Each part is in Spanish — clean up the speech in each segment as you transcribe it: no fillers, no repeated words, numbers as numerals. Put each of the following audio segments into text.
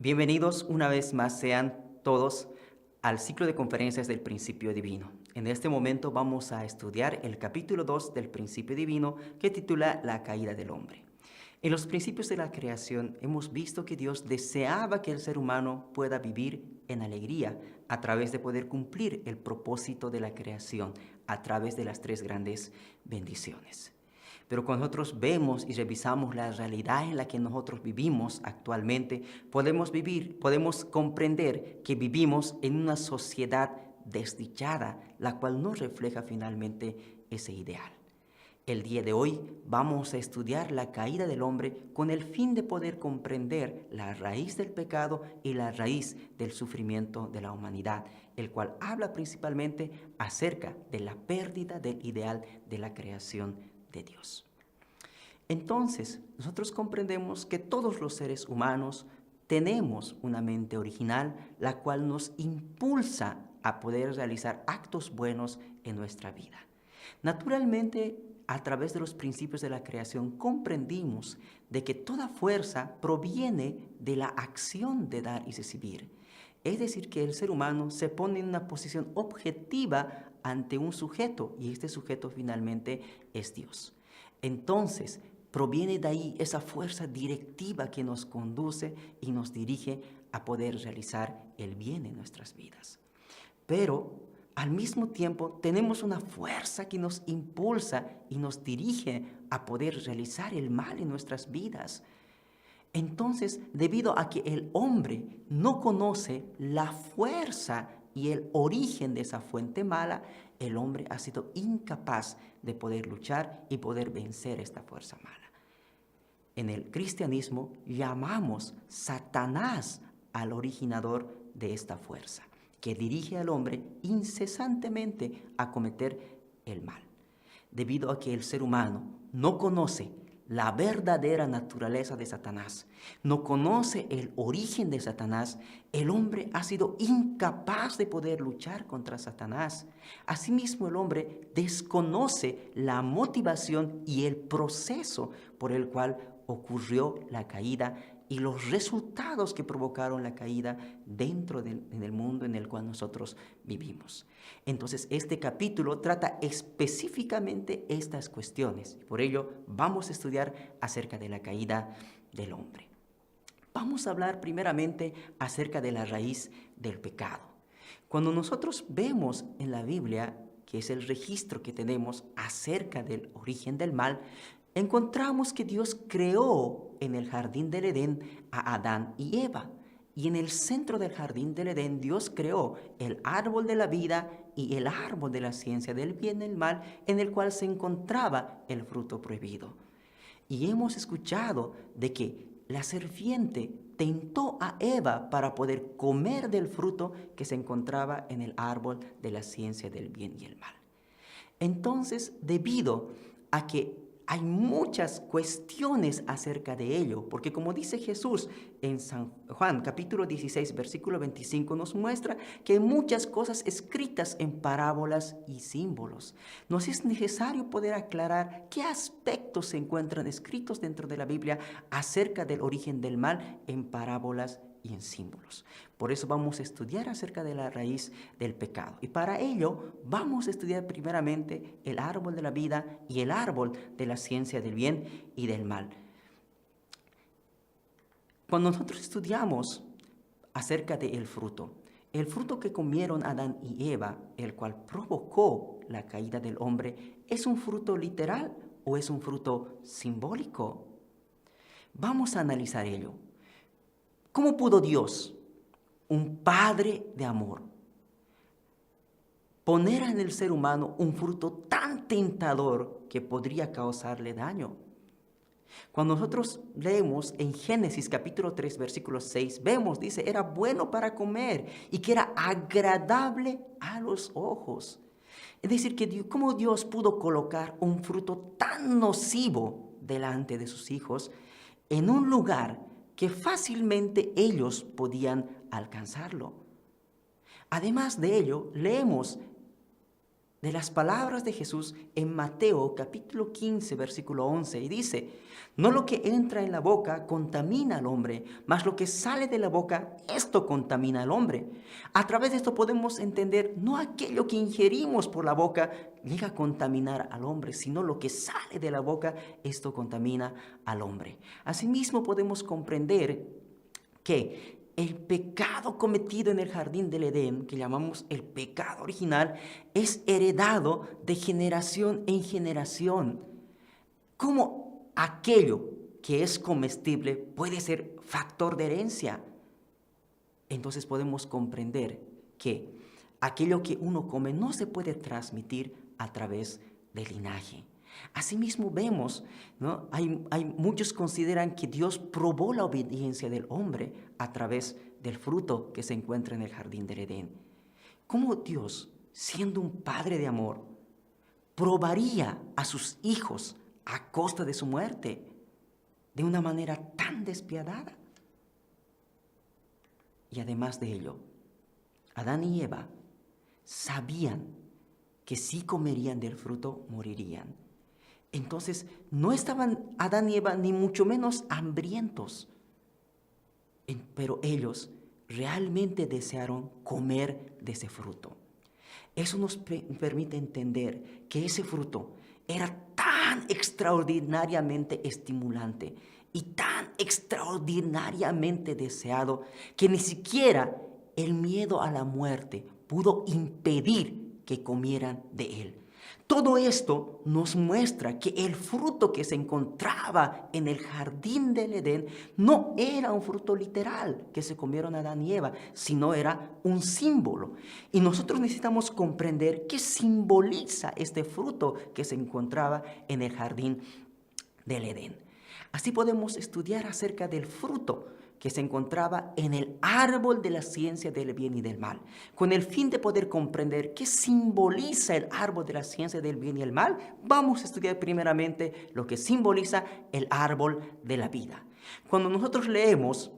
Bienvenidos una vez más sean todos al ciclo de conferencias del Principio Divino. En este momento vamos a estudiar el capítulo 2 del Principio Divino que titula La caída del hombre. En los principios de la creación hemos visto que Dios deseaba que el ser humano pueda vivir en alegría a través de poder cumplir el propósito de la creación a través de las tres grandes bendiciones. Pero cuando nosotros vemos y revisamos la realidad en la que nosotros vivimos actualmente, podemos comprender que vivimos en una sociedad desdichada, la cual no refleja finalmente ese ideal. El día de hoy vamos a estudiar la caída del hombre con el fin de poder comprender la raíz del pecado y la raíz del sufrimiento de la humanidad, el cual habla principalmente acerca de la pérdida del ideal de la creación de Dios. Entonces, nosotros comprendemos que todos los seres humanos tenemos una mente original, la cual nos impulsa a poder realizar actos buenos en nuestra vida. Naturalmente, a través de los principios de la creación, comprendimos de que toda fuerza proviene de la acción de dar y recibir. Es decir, que el ser humano se pone en una posición objetiva ante un sujeto, y este sujeto finalmente es Dios. Entonces, proviene de ahí esa fuerza directiva que nos conduce y nos dirige a poder realizar el bien en nuestras vidas. Pero al mismo tiempo tenemos una fuerza que nos impulsa y nos dirige a poder realizar el mal en nuestras vidas. Entonces, debido a que el hombre no conoce la fuerza y el origen de esa fuente mala, el hombre ha sido incapaz de poder luchar y poder vencer esta fuerza mala. En el cristianismo llamamos Satanás al originador de esta fuerza, que dirige al hombre incesantemente a cometer el mal. Debido a que el ser humano no conoce la verdadera naturaleza de Satanás, no conoce el origen de Satanás, el hombre ha sido incapaz de poder luchar contra Satanás. Asimismo, el hombre desconoce la motivación y el proceso por el cual ocurrió la caída y los resultados que provocaron la caída dentro del mundo en el cual nosotros vivimos. Entonces, este capítulo trata específicamente estas cuestiones. Por ello, vamos a estudiar acerca de la caída del hombre. Vamos a hablar primeramente acerca de la raíz del pecado. Cuando nosotros vemos en la Biblia, que es el registro que tenemos acerca del origen del mal, encontramos que Dios creó en el jardín del Edén a Adán y Eva. Y en el centro del jardín del Edén Dios creó el árbol de la vida y el árbol de la ciencia del bien y el mal, en el cual se encontraba el fruto prohibido. Y hemos escuchado de que la serpiente tentó a Eva para poder comer del fruto que se encontraba en el árbol de la ciencia del bien y el mal. Entonces, debido a que hay muchas cuestiones acerca de ello, porque como dice Jesús en San Juan capítulo 16, versículo 25, nos muestra que hay muchas cosas escritas en parábolas y símbolos. Nos es necesario poder aclarar qué aspectos se encuentran escritos dentro de la Biblia acerca del origen del mal en parábolas y en símbolos. Por eso vamos a estudiar acerca de la raíz del pecado. Y para ello vamos a estudiar primeramente el árbol de la vida y el árbol de la ciencia del bien y del mal. Cuando nosotros estudiamos acerca del fruto, el fruto que comieron Adán y Eva, el cual provocó la caída del hombre, ¿es un fruto literal o es un fruto simbólico? Vamos a analizar ello. ¿Cómo pudo Dios, un Padre de amor, poner en el ser humano un fruto tan tentador que podría causarle daño? Cuando nosotros leemos en Génesis capítulo 3, versículo 6, vemos, dice, era bueno para comer y que era agradable a los ojos. Es decir, que cómo Dios pudo colocar un fruto tan nocivo delante de sus hijos en un lugar que fácilmente ellos podían alcanzarlo. Además de ello, leemos de las palabras de Jesús en Mateo capítulo 15, versículo 11, y dice: no lo que entra en la boca contamina al hombre, mas lo que sale de la boca, esto contamina al hombre. A través de esto podemos entender, no aquello que ingerimos por la boca llega a contaminar al hombre, sino lo que sale de la boca, esto contamina al hombre. Asimismo podemos comprender que el pecado cometido en el jardín del Edén, que llamamos el pecado original, es heredado de generación en generación. ¿Cómo aquello que es comestible puede ser factor de herencia? Entonces podemos comprender que aquello que uno come no se puede transmitir a través del linaje. Asimismo vemos, ¿no? Muchos consideran que Dios probó la obediencia del hombre a través del fruto que se encuentra en el jardín del Edén. ¿Cómo Dios, siendo un padre de amor, probaría a sus hijos a costa de su muerte de una manera tan despiadada? Y además de ello, Adán y Eva sabían que si comerían del fruto morirían. Entonces no estaban Adán y Eva ni mucho menos hambrientos, pero ellos realmente desearon comer de ese fruto. Eso nos permite entender que ese fruto era tan extraordinariamente estimulante y tan extraordinariamente deseado que ni siquiera el miedo a la muerte pudo impedir que comieran de él. Todo esto nos muestra que el fruto que se encontraba en el jardín del Edén no era un fruto literal que se comieron Adán y Eva, sino era un símbolo. Y nosotros necesitamos comprender qué simboliza este fruto que se encontraba en el jardín del Edén. Así podemos estudiar acerca del fruto que se encontraba en el árbol de la ciencia del bien y del mal, con el fin de poder comprender qué simboliza el árbol de la ciencia del bien y el mal. Vamos a estudiar primeramente lo que simboliza el árbol de la vida. Cuando nosotros leemos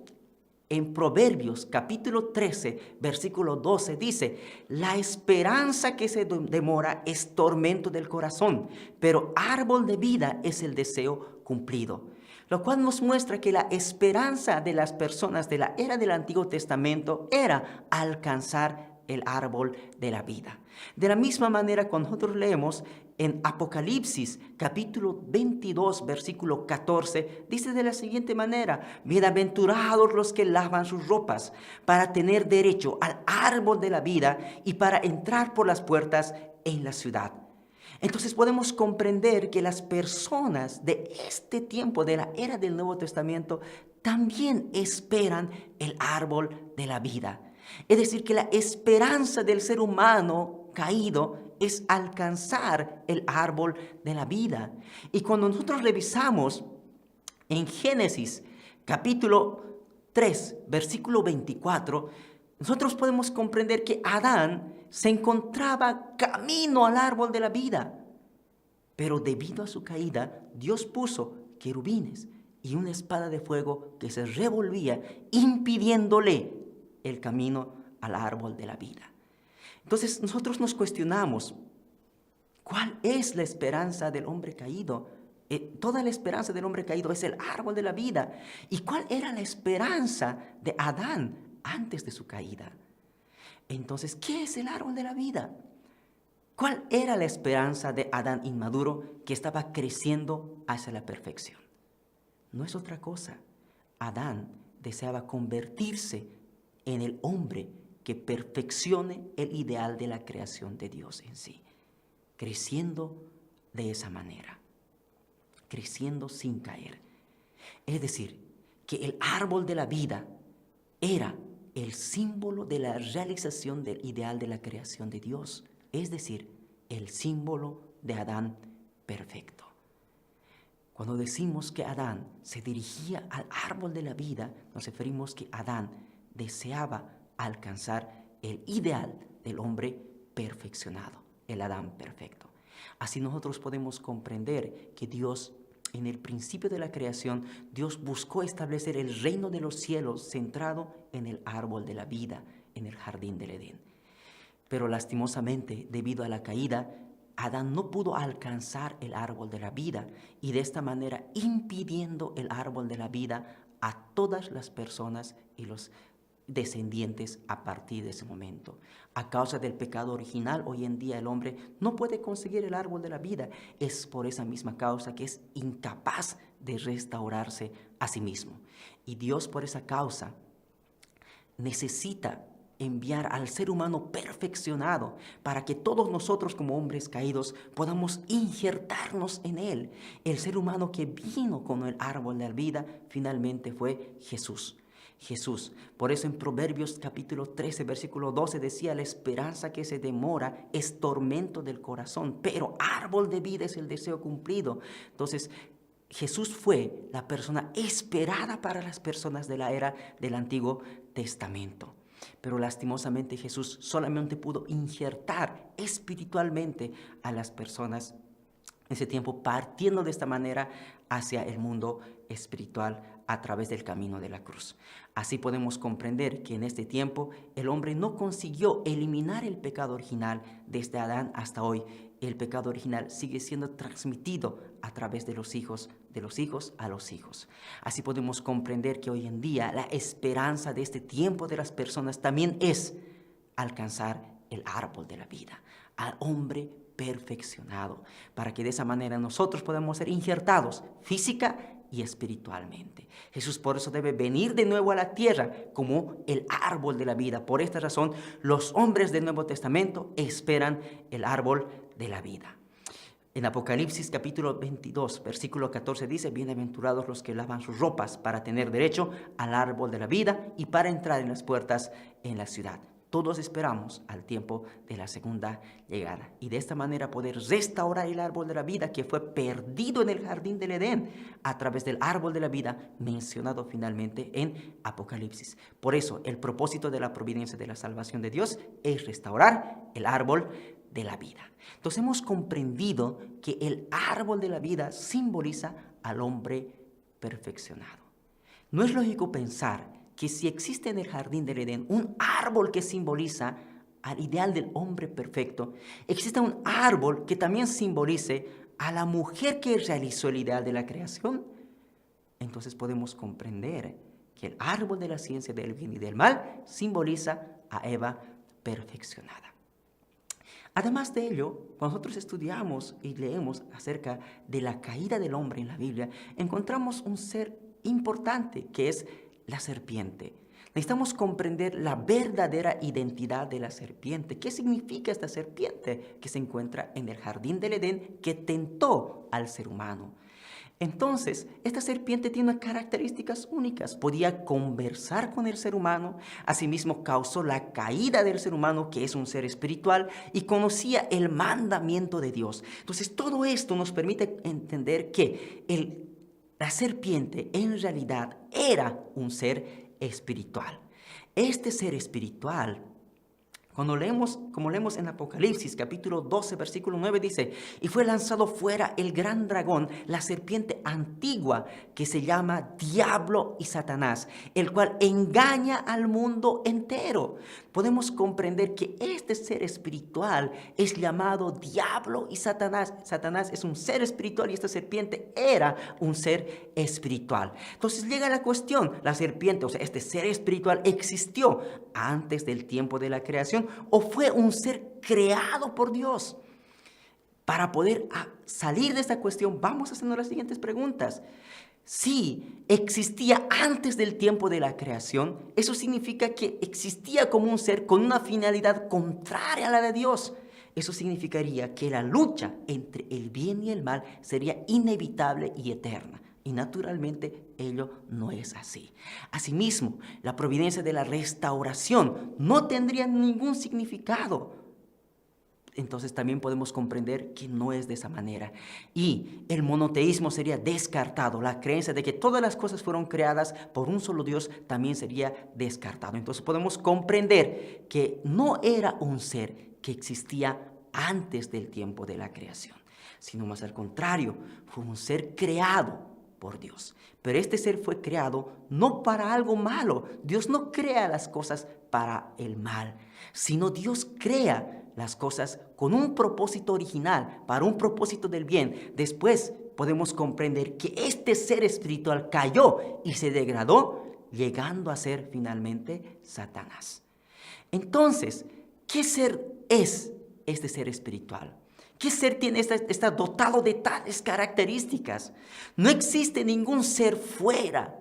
en Proverbios capítulo 13, versículo 12, dice: la esperanza que se demora es tormento del corazón, pero árbol de vida es el deseo cumplido. Lo cual nos muestra que la esperanza de las personas de la era del Antiguo Testamento era alcanzar el árbol de la vida. De la misma manera, cuando nosotros leemos en Apocalipsis capítulo 22, versículo 14, dice de la siguiente manera: bienaventurados los que lavan sus ropas para tener derecho al árbol de la vida y para entrar por las puertas en la ciudad. Entonces podemos comprender que las personas de este tiempo, de la era del Nuevo Testamento, también esperan el árbol de la vida. Es decir, que la esperanza del ser humano caído es alcanzar el árbol de la vida. Y cuando nosotros revisamos en Génesis capítulo 3, versículo 24, nosotros podemos comprender que Adán se encontraba camino al árbol de la vida. Pero debido a su caída, Dios puso querubines y una espada de fuego que se revolvía, impidiéndole el camino al árbol de la vida. Entonces nosotros nos cuestionamos, ¿cuál es la esperanza del hombre caído? Toda la esperanza del hombre caído es el árbol de la vida. ¿Y cuál era la esperanza de Adán antes de su caída? Entonces, ¿qué es el árbol de la vida? ¿Cuál era la esperanza de Adán inmaduro que estaba creciendo hacia la perfección? No es otra cosa. Adán deseaba convertirse en el hombre que perfeccione el ideal de la creación de Dios en sí, creciendo de esa manera, creciendo sin caer. Es decir, que el árbol de la vida era el símbolo de la realización del ideal de la creación de Dios, es decir, el símbolo de Adán perfecto. Cuando decimos que Adán se dirigía al árbol de la vida, nos referimos que Adán deseaba alcanzar el ideal del hombre perfeccionado, el Adán perfecto. Así nosotros podemos comprender que Dios, en el principio de la creación, Dios buscó establecer el reino de los cielos centrado en el árbol de la vida, en el jardín del Edén. Pero lastimosamente, debido a la caída, Adán no pudo alcanzar el árbol de la vida y de esta manera impidiendo el árbol de la vida a todas las personas y los descendientes a partir de ese momento. A causa del pecado original, hoy en día el hombre no puede conseguir el árbol de la vida. Es por esa misma causa que es incapaz de restaurarse a sí mismo. Y Dios, por esa causa, necesita enviar al ser humano perfeccionado para que todos nosotros como hombres caídos podamos injertarnos en él. El ser humano que vino con el árbol de la vida finalmente fue Jesús. Jesús. Por eso en Proverbios capítulo 13, versículo 12 decía: la esperanza que se demora es tormento del corazón, pero árbol de vida es el deseo cumplido. Entonces, Jesús fue la persona esperada para las personas de la era del Antiguo Testamento. Pero lastimosamente Jesús solamente pudo injertar espiritualmente a las personas en ese tiempo, partiendo de esta manera hacia el mundo espiritual a través del camino de la cruz. Así podemos comprender que en este tiempo el hombre no consiguió eliminar el pecado original desde Adán hasta hoy. El pecado original sigue siendo transmitido a través de los hijos a los hijos. Así podemos comprender que hoy en día la esperanza de este tiempo de las personas también es alcanzar el árbol de la vida, al hombre perfeccionado, para que de esa manera nosotros podamos ser injertados física y espiritualmente. Jesús por eso debe venir de nuevo a la tierra como el árbol de la vida. Por esta razón, los hombres del Nuevo Testamento esperan el árbol de la vida. En Apocalipsis capítulo 22, versículo 14 dice: bienaventurados los que lavan sus ropas para tener derecho al árbol de la vida y para entrar en las puertas en la ciudad. Todos esperamos al tiempo de la segunda llegada y de esta manera poder restaurar el árbol de la vida que fue perdido en el jardín del Edén a través del árbol de la vida mencionado finalmente en Apocalipsis. Por eso el propósito de la providencia de la salvación de Dios es restaurar el árbol de la vida. Entonces hemos comprendido que el árbol de la vida simboliza al hombre perfeccionado. No es lógico pensar que si existe en el jardín del Edén un árbol que simboliza al ideal del hombre perfecto, exista un árbol que también simbolice a la mujer que realizó el ideal de la creación. Entonces podemos comprender que el árbol de la ciencia del bien y del mal simboliza a Eva perfeccionada. Además de ello, cuando nosotros estudiamos y leemos acerca de la caída del hombre en la Biblia, encontramos un ser importante que es la serpiente. Necesitamos comprender la verdadera identidad de la serpiente. ¿Qué significa esta serpiente que se encuentra en el jardín del Edén que tentó al ser humano? Entonces, esta serpiente tiene unas características únicas. Podía conversar con el ser humano, asimismo causó la caída del ser humano, que es un ser espiritual, y conocía el mandamiento de Dios. Entonces, todo esto nos permite entender que la serpiente en realidad era un ser espiritual. Este ser espiritual, como leemos en Apocalipsis capítulo 12 versículo 9 dice: y fue lanzado fuera el gran dragón, la serpiente antigua que se llama Diablo y Satanás, el cual engaña al mundo entero. Podemos comprender que este ser espiritual es llamado Diablo y Satanás. Satanás es un ser espiritual y esta serpiente era un ser espiritual. Entonces llega la cuestión: la serpiente, o sea, este ser espiritual, ¿existió antes del tiempo de la creación o fue un ser creado por Dios? Para poder salir de esta cuestión, vamos haciendo las siguientes preguntas. Si existía antes del tiempo de la creación, eso significa que existía como un ser con una finalidad contraria a la de Dios. Eso significaría que la lucha entre el bien y el mal sería inevitable y eterna. Y naturalmente ello no es así. Asimismo, la providencia de la restauración no tendría ningún significado. Entonces también podemos comprender que no es de esa manera. Y el monoteísmo sería descartado. La creencia de que todas las cosas fueron creadas por un solo Dios también sería descartado. Entonces podemos comprender que no era un ser que existía antes del tiempo de la creación, sino más al contrario, fue un ser creado por Dios. Pero este ser fue creado no para algo malo. Dios no crea las cosas para el mal, sino Dios crea las cosas con un propósito original, para un propósito del bien. Después podemos comprender que este ser espiritual cayó y se degradó, llegando a ser finalmente Satanás. Entonces, ¿qué ser es este ser espiritual? ¿Qué ser está dotado de tales características? No existe ningún ser fuera,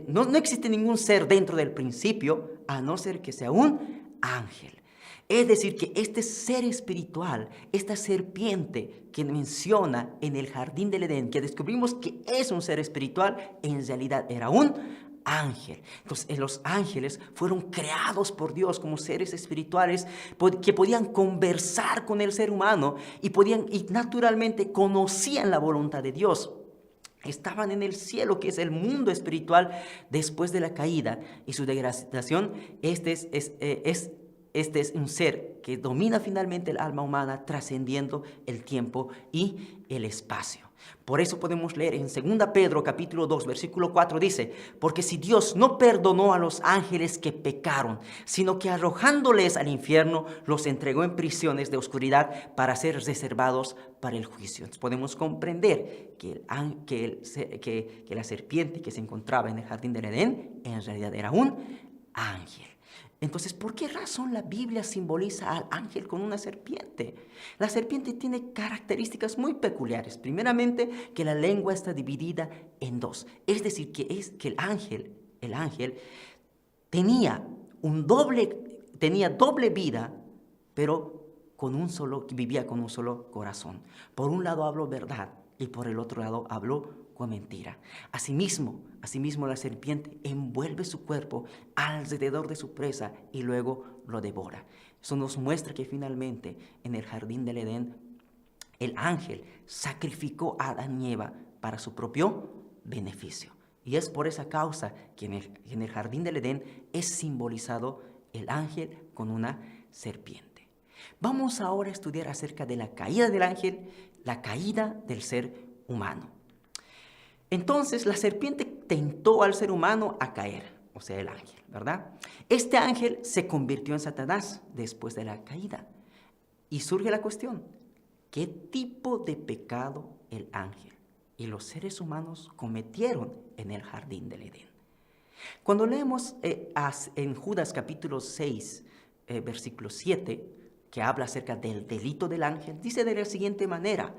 no existe ningún ser dentro del principio, a no ser que sea un ángel. Es decir, que este ser espiritual, esta serpiente que menciona en el jardín del Edén, que descubrimos que es un ser espiritual, en realidad era un ángel. Entonces, los ángeles fueron creados por Dios como seres espirituales que podían conversar con el ser humano y naturalmente conocían la voluntad de Dios. Estaban en el cielo, que es el mundo espiritual después de la caída y su degradación. Este es un ser que domina finalmente el alma humana, trascendiendo el tiempo y el espacio. Por eso podemos leer en 2 Pedro capítulo 2, versículo 4, dice: porque si Dios no perdonó a los ángeles que pecaron, sino que arrojándoles al infierno, los entregó en prisiones de oscuridad para ser reservados para el juicio. Entonces podemos comprender que la serpiente que se encontraba en el jardín del Edén, en realidad era un ángel. Entonces, ¿por qué razón la Biblia simboliza al ángel con una serpiente? La serpiente tiene características muy peculiares. Primeramente, que la lengua está dividida en dos. Es decir, que el ángel tenía doble vida, pero vivía con un solo corazón. Por un lado habló verdad y por el otro lado habló con mentira. Asimismo, la serpiente envuelve su cuerpo alrededor de su presa y luego lo devora. Eso nos muestra que finalmente en el jardín del Edén el ángel sacrificó a Adán y Eva para su propio beneficio. Y es por esa causa que en el jardín del Edén es simbolizado el ángel con una serpiente. Vamos ahora a estudiar acerca de la caída del ángel, la caída del ser humano. Entonces la serpiente tentó al ser humano a caer, o sea, el ángel, ¿verdad? Este ángel se convirtió en Satanás después de la caída. Y surge la cuestión: ¿qué tipo de pecado el ángel y los seres humanos cometieron en el jardín del Edén? Cuando leemos en Judas capítulo 6, versículo 7, que habla acerca del delito del ángel, dice de la siguiente manera: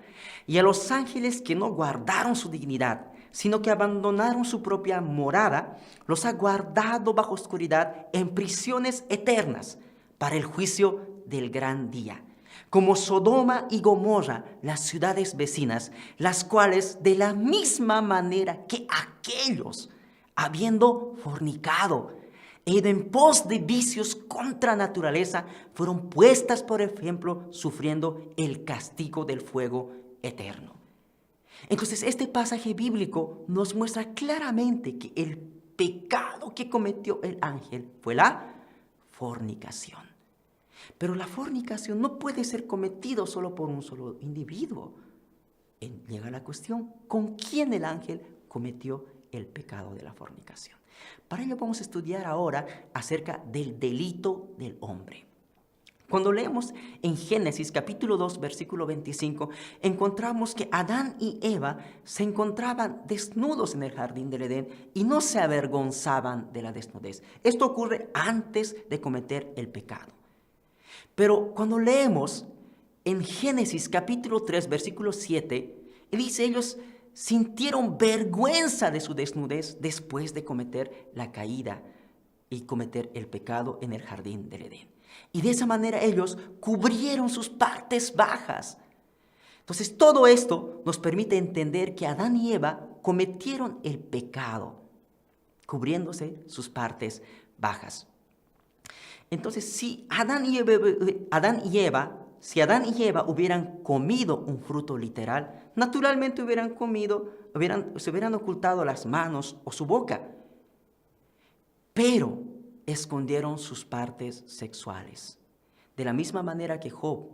y a los ángeles que no guardaron su dignidad, sino que abandonaron su propia morada, los ha guardado bajo oscuridad en prisiones eternas para el juicio del gran día, como Sodoma y Gomorra, las ciudades vecinas, las cuales de la misma manera que aquellos, habiendo fornicado e ido en pos de vicios contra naturaleza, fueron puestas por ejemplo, sufriendo el castigo del fuego eterno. Entonces, este pasaje bíblico nos muestra claramente que el pecado que cometió el ángel fue la fornicación. Pero la fornicación no puede ser cometido solo por un solo individuo. Llega la cuestión: ¿con quién el ángel cometió el pecado de la fornicación? Para ello vamos a estudiar ahora acerca del delito del hombre. Cuando leemos en Génesis capítulo 2, versículo 25, encontramos que Adán y Eva se encontraban desnudos en el jardín del Edén y no se avergonzaban de la desnudez. Esto ocurre antes de cometer el pecado. Pero cuando leemos en Génesis capítulo 3, versículo 7, dice: ellos sintieron vergüenza de su desnudez después de cometer la caída y cometer el pecado en el jardín del Edén. Y de esa manera ellos cubrieron sus partes bajas. Entonces todo esto nos permite entender que Adán y Eva cometieron el pecado, cubriéndose sus partes bajas. Entonces si Adán y Eva hubieran comido un fruto literal, naturalmente se hubieran ocultado las manos o su boca. Pero escondieron sus partes sexuales. De la misma manera que Job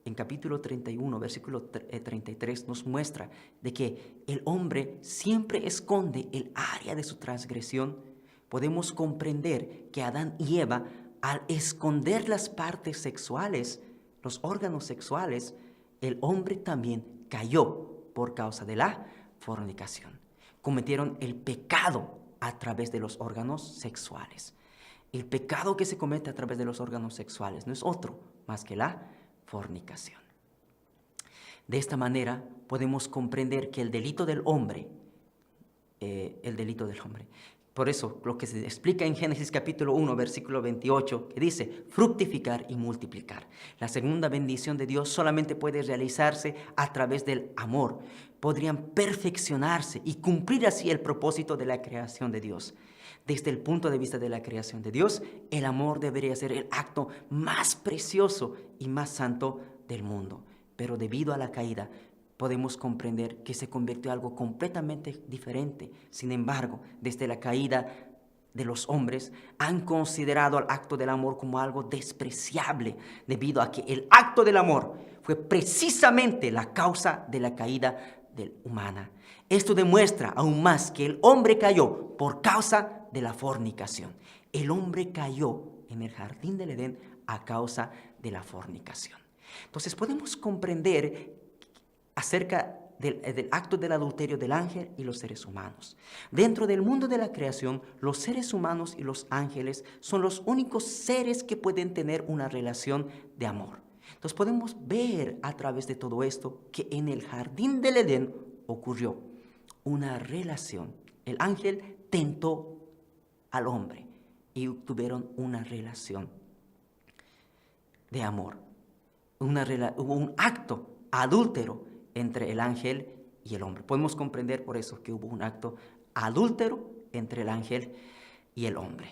en capítulo 31, versículo 33, nos muestra de que el hombre siempre esconde el área de su transgresión, podemos comprender que Adán y Eva, al esconder las partes sexuales, los órganos sexuales, el hombre también cayó por causa de la fornicación. Cometieron el pecado a través de los órganos sexuales. El pecado que se comete a través de los órganos sexuales no es otro más que la fornicación. De esta manera podemos comprender que el delito del hombre, por eso lo que se explica en Génesis capítulo 1, versículo 28, que dice, fructificar y multiplicar. La segunda bendición de Dios solamente puede realizarse a través del amor. Podrían perfeccionarse y cumplir así el propósito de la creación de Dios. Desde el punto de vista de la creación de Dios, el amor debería ser el acto más precioso y más santo del mundo. Pero debido a la caída, podemos comprender que se convirtió en algo completamente diferente. Sin embargo, desde la caída de los hombres, han considerado el acto del amor como algo despreciable, debido a que el acto del amor fue precisamente la causa de la caída humana. Esto demuestra aún más que el hombre cayó por causa de la fornicación. El hombre cayó en el jardín del Edén a causa de la fornicación. Entonces podemos comprender acerca del acto del adulterio del ángel y los seres humanos. Dentro del mundo de la creación, los seres humanos y los ángeles son los únicos seres que pueden tener una relación de amor. Entonces podemos ver a través de todo esto que en el jardín del Edén ocurrió una relación. El ángel tentó al hombre y tuvieron una relación de amor. Hubo un acto adúltero entre el ángel y el hombre. Podemos comprender por eso que hubo un acto adúltero entre el ángel y el hombre.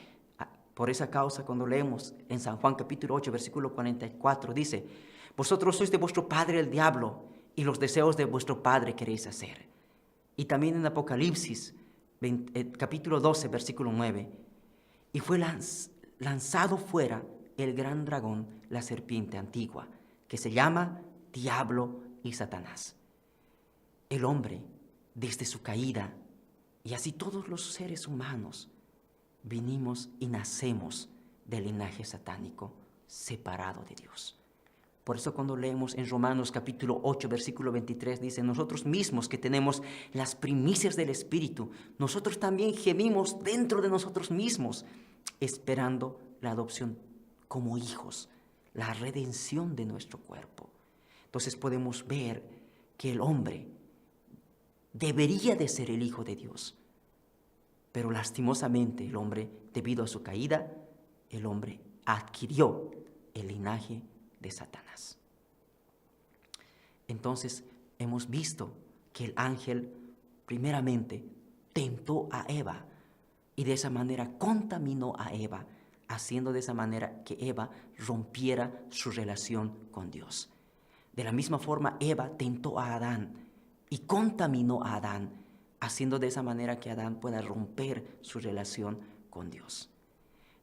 Por esa causa, cuando leemos en San Juan capítulo 8, versículo 44, dice, vosotros sois de vuestro padre el diablo, y los deseos de vuestro padre queréis hacer. Y también en Apocalipsis, capítulo 12, versículo 9, y fue lanzado fuera el gran dragón, la serpiente antigua, que se llama Diablo y Satanás. El hombre, desde su caída, y así todos los seres humanos, vinimos y nacemos del linaje satánico, separado de Dios. Por eso cuando leemos en Romanos capítulo 8, versículo 23, dice, nosotros mismos que tenemos las primicias del Espíritu, nosotros también gemimos dentro de nosotros mismos, esperando la adopción como hijos, la redención de nuestro cuerpo. Entonces podemos ver que el hombre debería de ser el Hijo de Dios, pero lastimosamente el hombre, debido a su caída, el hombre adquirió el linaje de Satanás. Entonces hemos visto que el ángel primeramente tentó a Eva y de esa manera contaminó a Eva, haciendo de esa manera que Eva rompiera su relación con Dios. De la misma forma, Eva tentó a Adán y contaminó a Adán, haciendo de esa manera que Adán pueda romper su relación con Dios.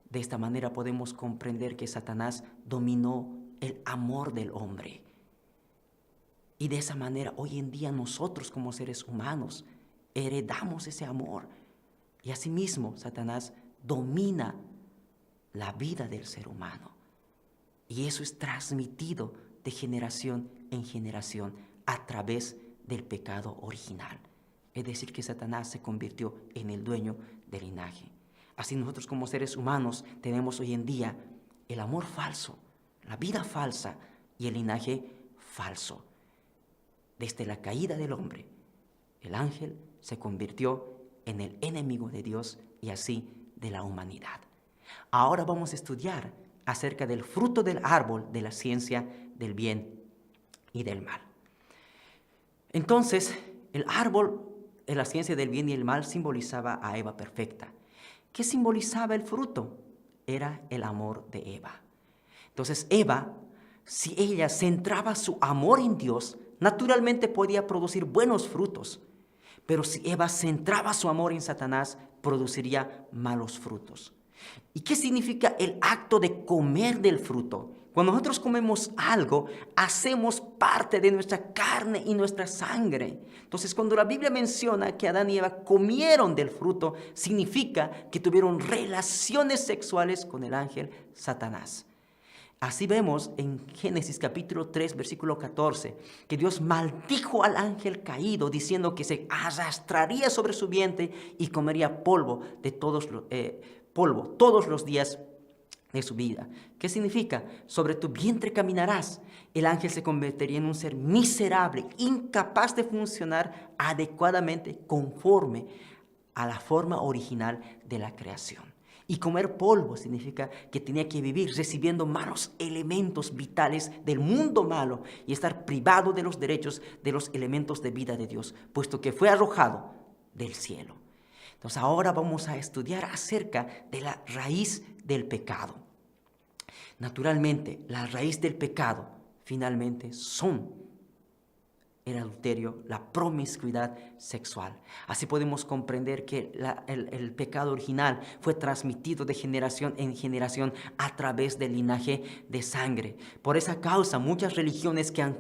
De esta manera podemos comprender que Satanás dominó el amor del hombre. Y de esa manera hoy en día nosotros como seres humanos heredamos ese amor. Y asimismo Satanás domina la vida del ser humano. Y eso es transmitido de generación en generación a través del pecado original. Es decir, que Satanás se convirtió en el dueño del linaje. Así nosotros como seres humanos tenemos hoy en día el amor falso, la vida falsa y el linaje falso. Desde la caída del hombre, el ángel se convirtió en el enemigo de Dios y así de la humanidad. Ahora vamos a estudiar acerca del fruto del árbol de la ciencia del bien y del mal. Entonces, el árbol de la ciencia del bien y el mal simbolizaba a Eva perfecta. ¿Qué simbolizaba el fruto? Era el amor de Eva. Entonces Eva, si ella centraba su amor en Dios, naturalmente podía producir buenos frutos. Pero si Eva centraba su amor en Satanás, produciría malos frutos. ¿Y qué significa el acto de comer del fruto? Cuando nosotros comemos algo, hacemos parte de nuestra carne y nuestra sangre. Entonces, cuando la Biblia menciona que Adán y Eva comieron del fruto, significa que tuvieron relaciones sexuales con el ángel Satanás. Así vemos en Génesis capítulo 3, versículo 14, que Dios maldijo al ángel caído, diciendo que se arrastraría sobre su vientre y comería polvo todos los días de su vida. ¿Qué significa? Sobre tu vientre caminarás. El ángel se convertiría en un ser miserable, incapaz de funcionar adecuadamente conforme a la forma original de la creación. Y comer polvo significa que tenía que vivir recibiendo malos elementos vitales del mundo malo y estar privado de los derechos de los elementos de vida de Dios, puesto que fue arrojado del cielo. Entonces ahora vamos a estudiar acerca de la raíz del pecado. Naturalmente, la raíz del pecado finalmente son el adulterio, la promiscuidad sexual. Así podemos comprender que el pecado original fue transmitido de generación en generación a través del linaje de sangre. Por esa causa, muchas religiones que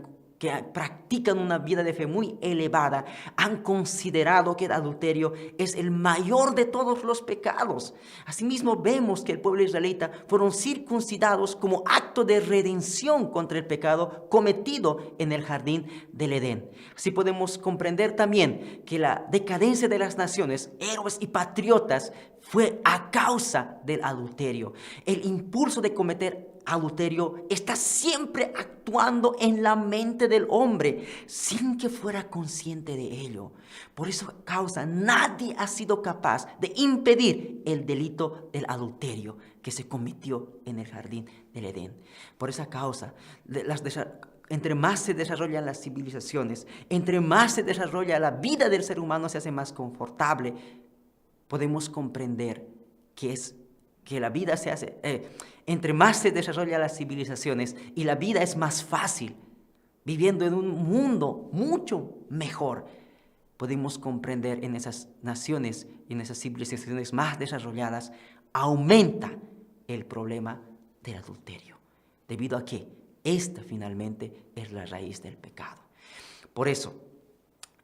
practican una vida de fe muy elevada han considerado que el adulterio es el mayor de todos los pecados. Asimismo, vemos que el pueblo israelita fueron circuncidados como acto de redención contra el pecado cometido en el jardín del Edén. Así podemos comprender también que la decadencia de las naciones, héroes y patriotas, fue a causa del adulterio. El impulso de cometer adulterio está siempre actuando en la mente del hombre sin que fuera consciente de ello. Por esa causa nadie ha sido capaz de impedir el delito del adulterio que se cometió en el jardín del Edén. Por esa causa, entre más se desarrollan las civilizaciones, entre más se desarrolla la vida del ser humano, se hace más confortable, podemos comprender que la vida se hace, entre más se desarrollan las civilizaciones y la vida es más fácil, viviendo en un mundo mucho mejor, podemos comprender en esas naciones y en esas civilizaciones más desarrolladas, aumenta el problema del adulterio, debido a que esta finalmente es la raíz del pecado. Por eso,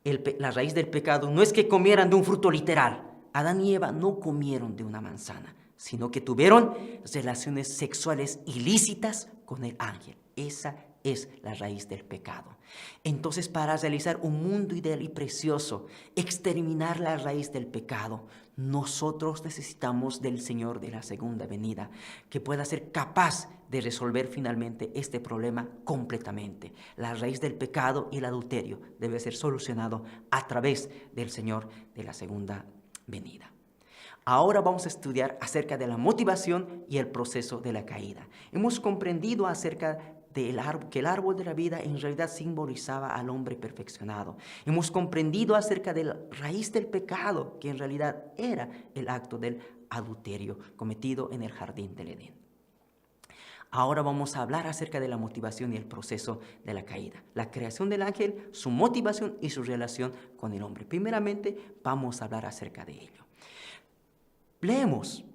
la raíz del pecado no es que comieran de un fruto literal. Adán y Eva no comieron de una manzana, sino que tuvieron relaciones sexuales ilícitas con el ángel. Esa es la raíz del pecado. Entonces, para realizar un mundo ideal y precioso, exterminar la raíz del pecado, nosotros necesitamos del Señor de la segunda venida, que pueda ser capaz de resolver finalmente este problema completamente. La raíz del pecado y el adulterio debe ser solucionado a través del Señor de la segunda venida. Ahora vamos a estudiar acerca de la motivación y el proceso de la caída. Hemos comprendido acerca que el árbol de la vida en realidad simbolizaba al hombre perfeccionado. Hemos comprendido acerca de la raíz del pecado, que en realidad era el acto del adulterio cometido en el jardín del Edén. Ahora vamos a hablar acerca de la motivación y el proceso de la caída. La creación del ángel, su motivación y su relación con el hombre. Primeramente, vamos a hablar acerca de ello. Leemos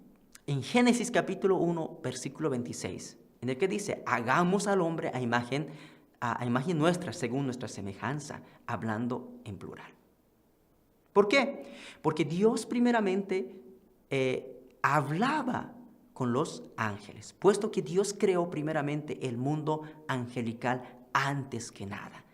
en Génesis capítulo 1, versículo 26, en el que dice, hagamos al hombre a imagen nuestra, según nuestra semejanza, hablando en plural. ¿Por qué? Porque Dios primeramente hablaba con los ángeles, puesto que Dios creó primeramente el mundo angelical antes que nada.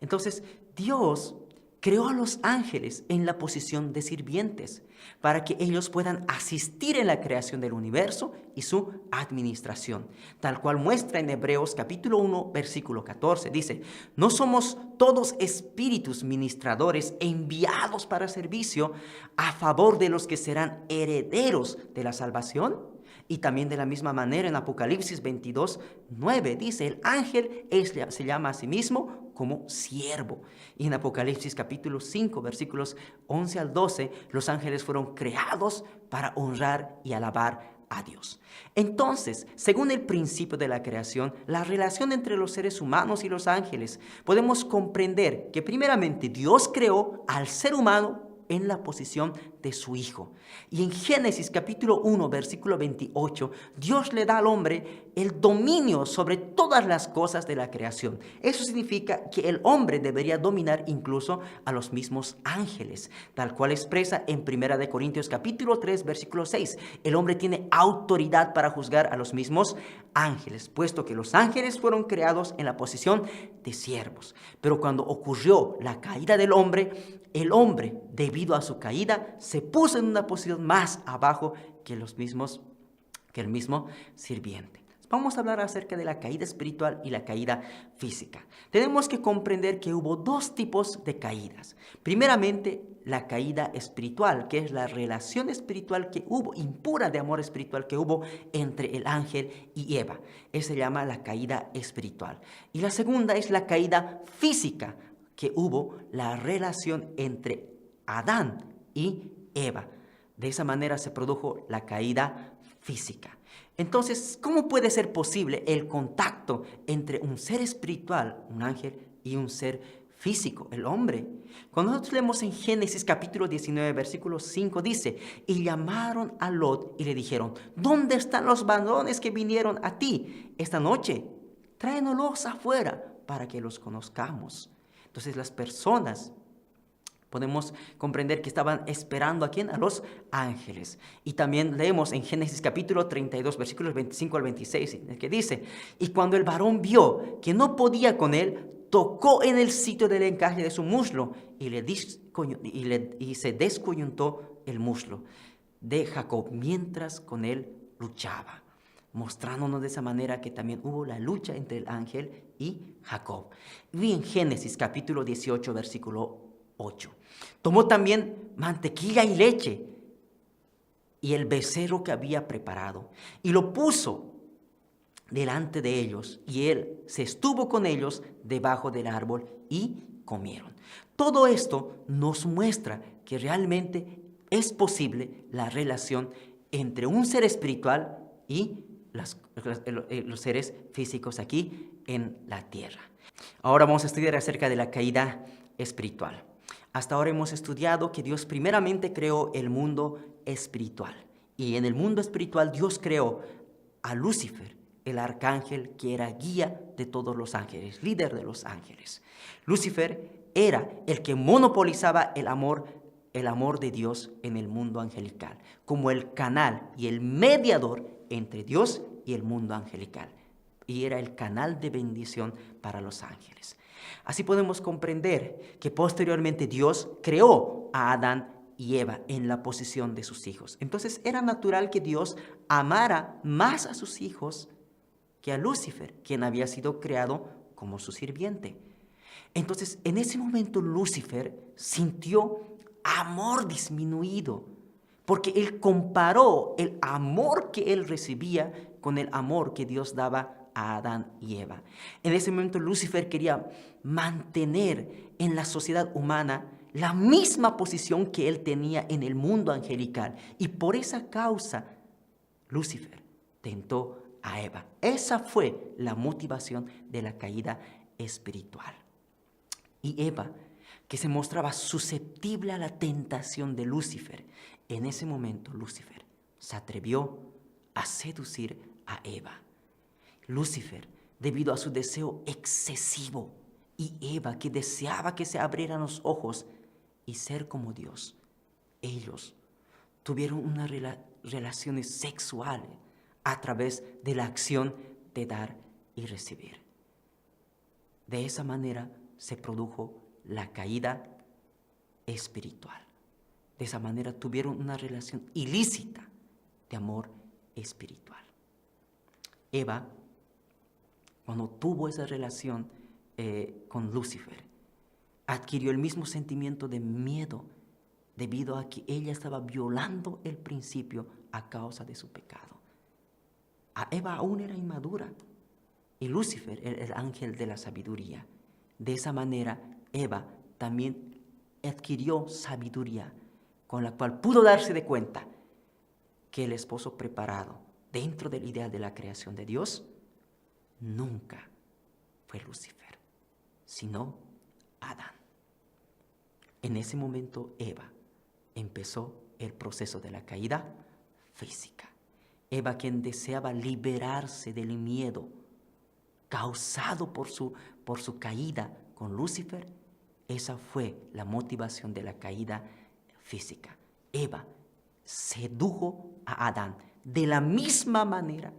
Entonces, Dios creó a los ángeles en la posición de sirvientes para que ellos puedan asistir en la creación del universo y su administración, tal cual muestra en Hebreos capítulo 1, versículo 14. Dice, ¿no somos todos espíritus ministradores enviados para servicio a favor de los que serán herederos de la salvación? Y también de la misma manera en Apocalipsis 22, 9 dice, el ángel se llama a sí mismo como siervo. Y en Apocalipsis capítulo 5, versículos 11 al 12, los ángeles fueron creados para honrar y alabar a Dios. Entonces, según el principio de la creación, la relación entre los seres humanos y los ángeles, podemos comprender que primeramente Dios creó al ser humano en la posición de su hijo. Y en Génesis capítulo 1, versículo 28, Dios le da al hombre el dominio sobre todas las cosas de la creación. Eso significa que el hombre debería dominar incluso a los mismos ángeles, tal cual expresa en 1 Corintios capítulo 3, versículo 6. El hombre tiene autoridad para juzgar a los mismos ángeles, puesto que los ángeles fueron creados en la posición de siervos. Pero cuando ocurrió la caída del hombre, el hombre, debido a su caída, se puso en una posición más abajo que el mismo sirviente. Vamos a hablar acerca de la caída espiritual y la caída física. Tenemos que comprender que hubo dos tipos de caídas. Primeramente, la caída espiritual, que es la relación espiritual que hubo, impura de amor espiritual que hubo entre el ángel y Eva. Esa se llama la caída espiritual. Y la segunda es la caída física, que hubo la relación entre Adán y Eva. De esa manera se produjo la caída física. Entonces, ¿cómo puede ser posible el contacto entre un ser espiritual, un ángel, y un ser físico, el hombre? Cuando nosotros leemos en Génesis capítulo 19, versículo 5, dice, y llamaron a Lot y le dijeron, ¿dónde están los varones que vinieron a ti esta noche? Tráenoslos afuera para que los conozcamos. Entonces las personas podemos comprender que estaban esperando ¿a quién? A los ángeles. Y también leemos en Génesis capítulo 32, versículos 25 al 26, que dice, y cuando el varón vio que no podía con él, tocó en el sitio del encaje de su muslo y se descoyuntó el muslo de Jacob mientras con él luchaba, mostrándonos de esa manera que también hubo la lucha entre el ángel y Jacob. Y en Génesis capítulo 18, versículo 8. Tomó también mantequilla y leche y el becerro que había preparado y lo puso delante de ellos, y él se estuvo con ellos debajo del árbol y comieron. Todo esto nos muestra que realmente es posible la relación entre un ser espiritual y los seres físicos aquí en la tierra. Ahora vamos a estudiar acerca de la caída espiritual. Hasta ahora hemos estudiado que Dios primeramente creó el mundo espiritual. Y en el mundo espiritual Dios creó a Lucifer, el arcángel que era guía de todos los ángeles, líder de los ángeles. Lucifer era el que monopolizaba el amor de Dios en el mundo angelical, como el canal y el mediador entre Dios y el mundo angelical. Y era el canal de bendición para los ángeles. Así podemos comprender que posteriormente Dios creó a Adán y Eva en la posición de sus hijos. Entonces era natural que Dios amara más a sus hijos que a Lucifer, quien había sido creado como su sirviente. Entonces, en ese momento Lucifer sintió amor disminuido, porque él comparó el amor que él recibía con el amor que Dios daba a Adán y Eva. En ese momento Lucifer quería mantener en la sociedad humana la misma posición que él tenía en el mundo angelical, y por esa causa Lucifer tentó a Eva. Esa fue la motivación de la caída espiritual. Y Eva, que se mostraba susceptible a la tentación de Lucifer, en ese momento Lucifer se atrevió a seducir a Eva. Lucifer, debido a su deseo excesivo, y Eva, que deseaba que se abrieran los ojos y ser como Dios, ellos tuvieron unas relaciones sexuales a través de la acción de dar y recibir. De esa manera se produjo la caída espiritual. De esa manera tuvieron una relación ilícita de amor espiritual. Eva, cuando tuvo esa relación con Lucifer, adquirió el mismo sentimiento de miedo debido a que ella estaba violando el principio a causa de su pecado. A Eva aún era inmadura y Lucifer era el ángel de la sabiduría. De esa manera, Eva también adquirió sabiduría, con la cual pudo darse de cuenta que el esposo preparado dentro del ideal de la creación de Dios nunca fue Lucifer, sino Adán. En ese momento Eva empezó el proceso de la caída física. Eva, quien deseaba liberarse del miedo causado por su caída con Lucifer, esa fue la motivación de la caída física. Eva sedujo a Adán de la misma manera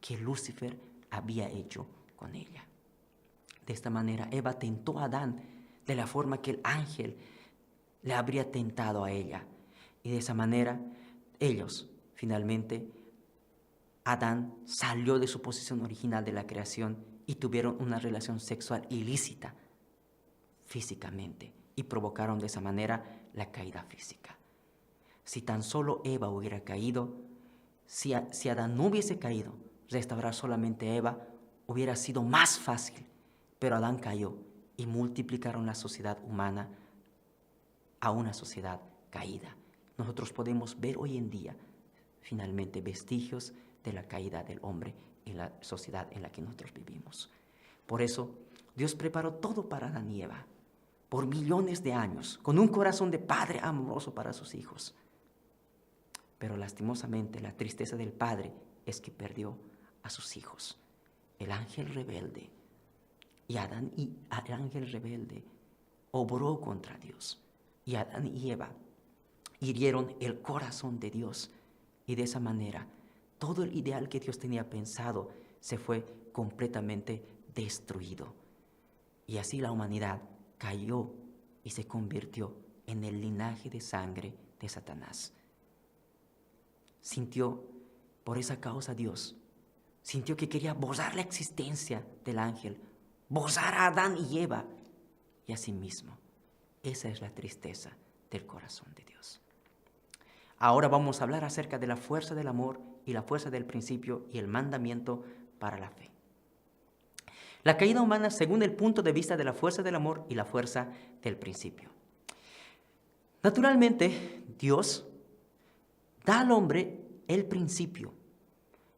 que Lucifer había hecho con ella. De esta manera, Eva tentó a Adán de la forma que el ángel le habría tentado a ella. Y de esa manera, ellos, finalmente, Adán salió de su posición original de la creación y tuvieron una relación sexual ilícita físicamente y provocaron de esa manera la caída física. Si tan solo Eva hubiera caído, si Adán no hubiese caído, restaurar solamente a Eva hubiera sido más fácil, pero Adán cayó y multiplicaron la sociedad humana a una sociedad caída. Nosotros podemos ver hoy en día, finalmente, vestigios de la caída del hombre en la sociedad en la que nosotros vivimos. Por eso, Dios preparó todo para Adán y Eva, por millones de años, con un corazón de padre amoroso para sus hijos. Pero lastimosamente, la tristeza del padre es que perdió a sus hijos. El ángel rebelde, y Adán y el ángel rebelde obró contra Dios. Y Adán y Eva hirieron el corazón de Dios. Y de esa manera, todo el ideal que Dios tenía pensado se fue completamente destruido. Y así la humanidad cayó y se convirtió en el linaje de sangre de Satanás. Sintió por esa causa Dios, sintió que quería borrar la existencia del ángel, borrar a Adán y Eva, y asimismo, esa es la tristeza del corazón de Dios. Ahora vamos a hablar acerca de la fuerza del amor y la fuerza del principio y el mandamiento para la fe. La caída humana según el punto de vista de la fuerza del amor y la fuerza del principio. Naturalmente, Dios da al hombre el principio,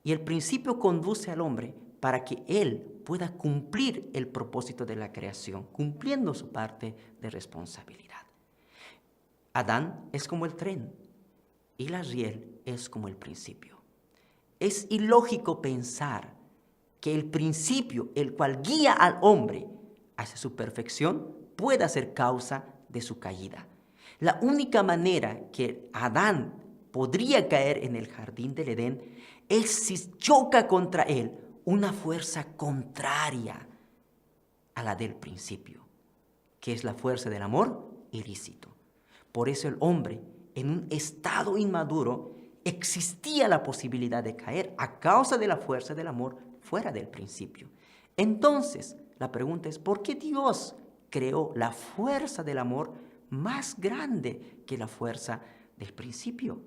y el principio conduce al hombre para que él pueda cumplir el propósito de la creación, cumpliendo su parte de responsabilidad. Adán es como el tren y la riel es como el principio. Es ilógico pensar que el principio, el cual guía al hombre hacia su perfección, pueda ser causa de su caída. La única manera que Adán podría caer en el jardín del Edén es si choca contra él una fuerza contraria a la del principio, que es la fuerza del amor ilícito. Por eso el hombre, en un estado inmaduro, existía la posibilidad de caer a causa de la fuerza del amor fuera del principio. Entonces, la pregunta es, ¿por qué Dios creó la fuerza del amor más grande que la fuerza del principio?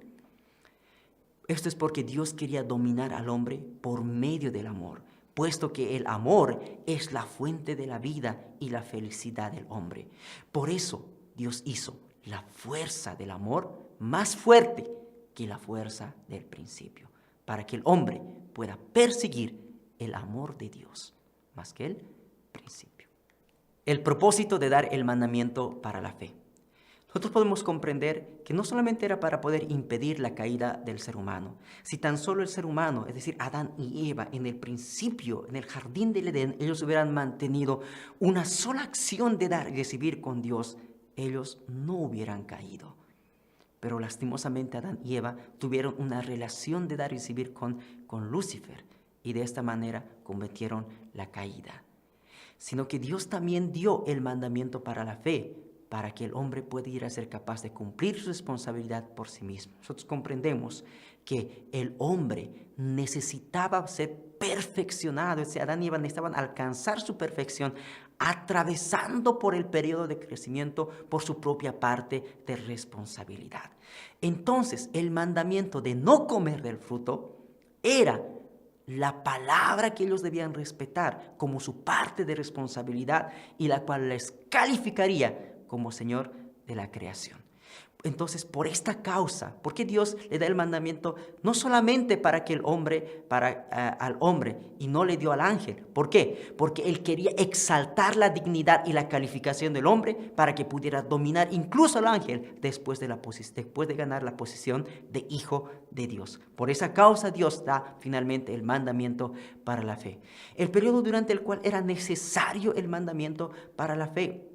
Esto es porque Dios quería dominar al hombre por medio del amor, puesto que el amor es la fuente de la vida y la felicidad del hombre. Por eso Dios hizo la fuerza del amor más fuerte que la fuerza del principio, para que el hombre pueda perseguir el amor de Dios más que el principio. El propósito de dar el mandamiento para la fe. Nosotros podemos comprender que no solamente era para poder impedir la caída del ser humano. Si tan solo el ser humano, es decir, Adán y Eva, en el principio, en el jardín del Edén, ellos hubieran mantenido una sola acción de dar y recibir con Dios, ellos no hubieran caído. Pero lastimosamente Adán y Eva tuvieron una relación de dar y recibir con Lucifer, y de esta manera cometieron la caída. Sino que Dios también dio el mandamiento para la fe, para que el hombre pudiera ser capaz de cumplir su responsabilidad por sí mismo. Nosotros comprendemos que el hombre necesitaba ser perfeccionado, Adán y Eva necesitaban alcanzar su perfección, atravesando por el periodo de crecimiento por su propia parte de responsabilidad. Entonces, el mandamiento de no comer del fruto era la palabra que ellos debían respetar como su parte de responsabilidad y la cual les calificaría como Señor de la creación. Entonces, por esta causa, ¿por qué Dios le da el mandamiento no solamente para que el hombre, al hombre, y no le dio al ángel? ¿Por qué? Porque Él quería exaltar la dignidad y la calificación del hombre para que pudiera dominar incluso al ángel después de ganar la posición de hijo de Dios. Por esa causa Dios da finalmente el mandamiento para la fe. El periodo durante el cual era necesario el mandamiento para la fe,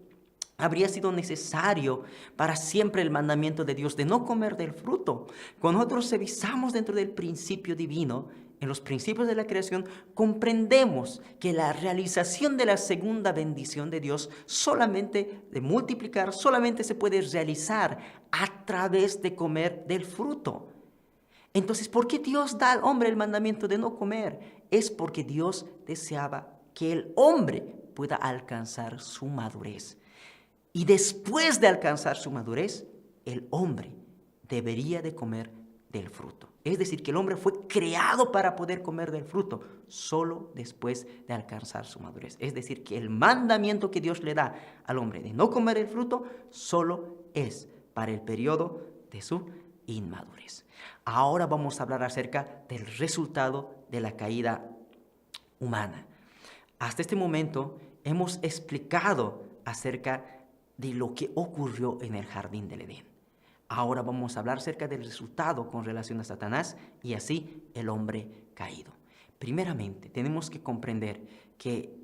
habría sido necesario para siempre el mandamiento de Dios de no comer del fruto. Cuando nosotros revisamos dentro del principio divino, en los principios de la creación, comprendemos que la realización de la segunda bendición de Dios, solamente de multiplicar, solamente se puede realizar a través de comer del fruto. Entonces, ¿por qué Dios da al hombre el mandamiento de no comer? Es porque Dios deseaba que el hombre pueda alcanzar su madurez. Y después de alcanzar su madurez, el hombre debería de comer del fruto. Es decir, que el hombre fue creado para poder comer del fruto solo después de alcanzar su madurez. Es decir, que el mandamiento que Dios le da al hombre de no comer el fruto solo es para el periodo de su inmadurez. Ahora vamos a hablar acerca del resultado de la caída humana. Hasta este momento hemos explicado acerca de lo que ocurrió en el jardín del Edén. Ahora vamos a hablar acerca del resultado con relación a Satanás y así el hombre caído. Primeramente, tenemos que comprender que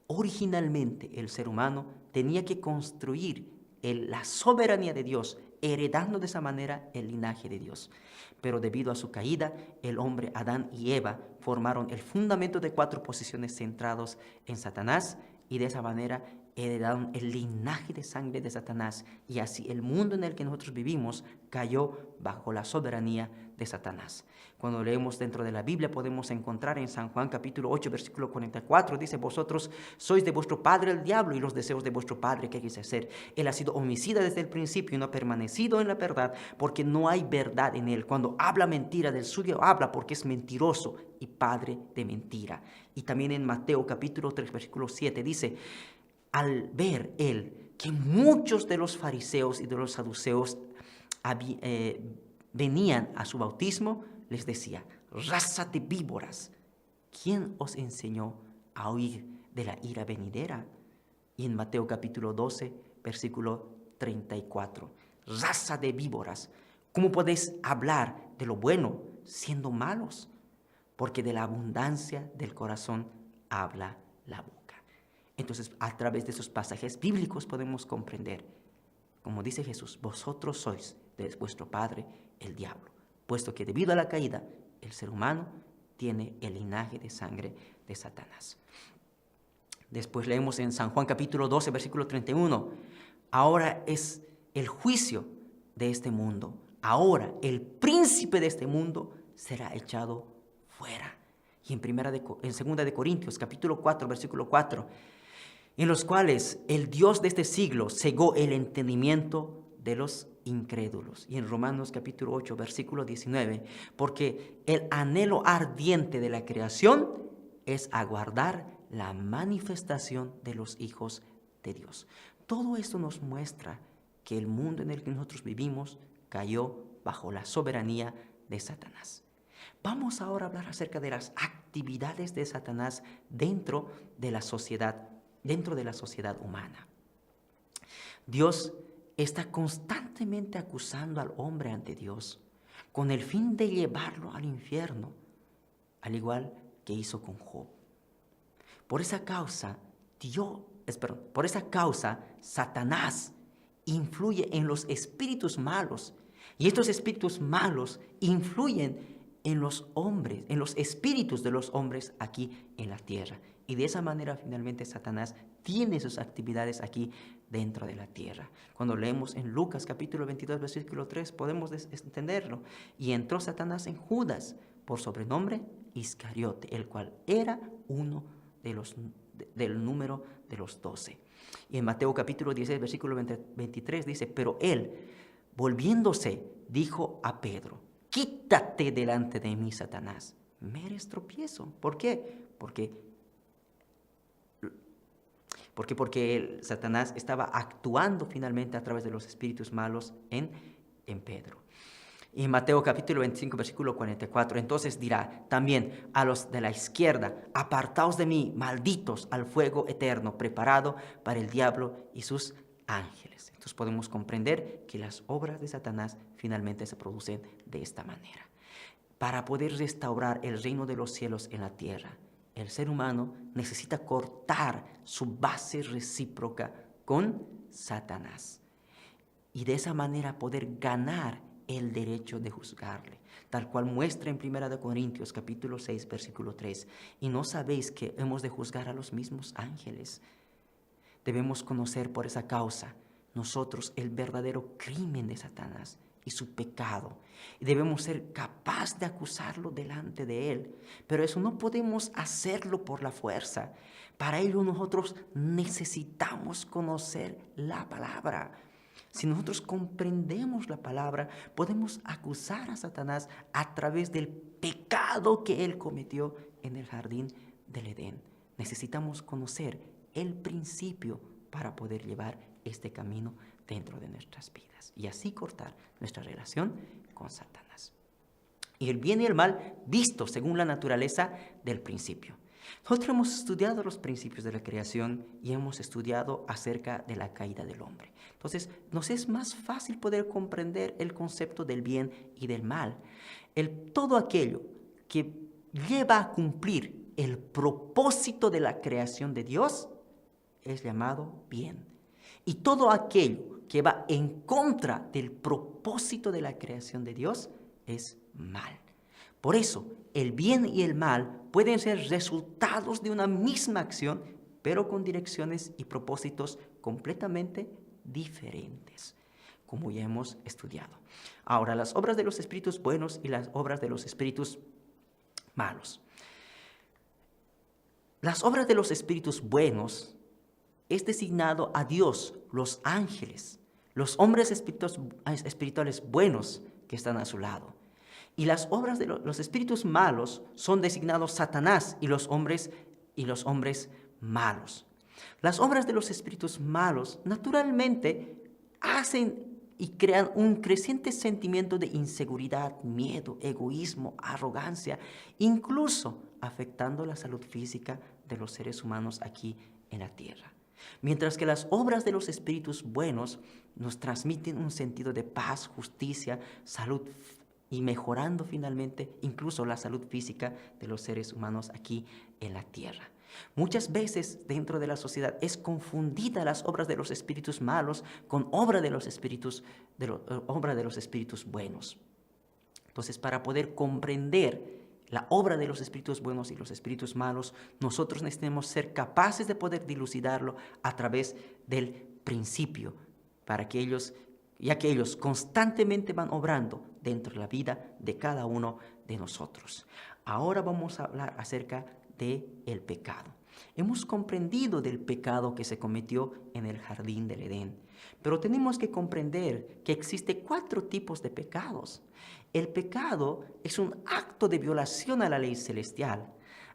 originalmente el ser humano tenía que construir la soberanía de Dios, heredando de esa manera el linaje de Dios. Pero debido a su caída, el hombre, Adán y Eva, formaron el fundamento de 4 posiciones centrados en Satanás y de esa manera heredaron el linaje de sangre de Satanás y así el mundo en el que nosotros vivimos cayó bajo la soberanía de Satanás. Cuando leemos dentro de la Biblia podemos encontrar en San Juan capítulo 8 versículo 44, dice: vosotros sois de vuestro padre el diablo y los deseos de vuestro padre queréis hacer. Él ha sido homicida desde el principio y no ha permanecido en la verdad porque no hay verdad en él. Cuando habla mentira, del suyo habla porque es mentiroso y padre de mentira. Y también en Mateo capítulo 3 versículo 7 dice: al ver él que muchos de los fariseos y de los saduceos venían a su bautismo, les decía: raza de víboras, ¿quién os enseñó a huir de la ira venidera? Y en Mateo capítulo 12, versículo 34, raza de víboras, ¿cómo podéis hablar de lo bueno siendo malos? Porque de la abundancia del corazón habla la boca. Entonces, a través de esos pasajes bíblicos podemos comprender, como dice Jesús: vosotros sois de vuestro padre el diablo, puesto que debido a la caída, el ser humano tiene el linaje de sangre de Satanás. Después leemos en San Juan capítulo 12, versículo 31, ahora es el juicio de este mundo, ahora el príncipe de este mundo será echado fuera. Y en 2 de Corintios capítulo 4, versículo 4, en los cuales el Dios de este siglo cegó el entendimiento de los incrédulos. Y en Romanos capítulo 8, versículo 19, porque el anhelo ardiente de la creación es aguardar la manifestación de los hijos de Dios. Todo esto nos muestra que el mundo en el que nosotros vivimos cayó bajo la soberanía de Satanás. Vamos ahora a hablar acerca de las actividades de Satanás dentro de la sociedad humana. Dios está constantemente acusando al hombre ante Dios con el fin de llevarlo al infierno, al igual que hizo con Job. Por esa causa, Satanás influye en los espíritus malos, y estos espíritus malos influyen en los hombres, en los espíritus de los hombres aquí en la tierra. Y de esa manera finalmente Satanás tiene sus actividades aquí dentro de la tierra. Cuando leemos en Lucas capítulo 22 versículo 3 podemos entenderlo. Y entró Satanás en Judas, por sobrenombre Iscariote, el cual era uno del número de los 12. Y en Mateo capítulo 16 versículo 23 dice: pero él, volviéndose, dijo a Pedro: quítate delante de mí, Satanás, me eres tropiezo. ¿Por qué? Porque Satanás estaba actuando finalmente a través de los espíritus malos en en Pedro. Y en Mateo capítulo 25, versículo 44, entonces dirá también a los de la izquierda: apartaos de mí, malditos, al fuego eterno, preparado para el diablo y sus ángeles. Entonces podemos comprender que las obras de Satanás finalmente se producen de esta manera. Para poder restaurar el reino de los cielos en la tierra, el ser humano necesita cortar su base recíproca con Satanás. Y de esa manera poder ganar el derecho de juzgarle, tal cual muestra en 1 Corintios capítulo 6, versículo 3. ¿Y no sabéis que hemos de juzgar a los mismos ángeles? Debemos conocer por esa causa nosotros el verdadero crimen de Satanás y su pecado. Y debemos ser capaces de acusarlo delante de él. Pero eso no podemos hacerlo por la fuerza. Para ello nosotros necesitamos conocer la palabra. Si nosotros comprendemos la palabra, podemos acusar a Satanás a través del pecado que él cometió en el jardín del Edén. Necesitamos conocer el principio para poder llevar este camino dentro de nuestras vidas y así cortar nuestra relación con Satanás. Y el bien y el mal visto según la naturaleza del principio. Nosotros hemos estudiado los principios de la creación y hemos estudiado acerca de la caída del hombre. Entonces, nos es más fácil poder comprender el concepto del bien y del mal. Todo aquello que lleva a cumplir el propósito de la creación de Dios es llamado bien. Y todo aquello que va en contra del propósito de la creación de Dios es mal. Por eso, el bien y el mal pueden ser resultados de una misma acción, pero con direcciones y propósitos completamente diferentes, como ya hemos estudiado. Ahora, las obras de los espíritus buenos y las obras de los espíritus malos. Las obras de los espíritus buenos es designado a Dios, los ángeles, los hombres espirituales buenos que están a su lado. Y las obras de los espíritus malos son designados Satanás y los hombres malos. Las obras de los espíritus malos naturalmente hacen y crean un creciente sentimiento de inseguridad, miedo, egoísmo, arrogancia, incluso afectando la salud física de los seres humanos aquí en la tierra. Mientras que las obras de los espíritus buenos nos transmiten un sentido de paz, justicia, salud y mejorando finalmente incluso la salud física de los seres humanos aquí en la tierra. Muchas veces dentro de la sociedad es confundida las obras de los espíritus malos con obra de los espíritus buenos. Entonces, para poder comprender la obra de los espíritus buenos y los espíritus malos, nosotros necesitamos ser capaces de poder dilucidarlo a través del principio, ya que ellos constantemente van obrando dentro de la vida de cada uno de nosotros. Ahora vamos a hablar acerca del pecado. Hemos comprendido del pecado que se cometió en el jardín del Edén, pero tenemos que comprender que existen 4 tipos de pecados. El pecado es un acto de violación a la ley celestial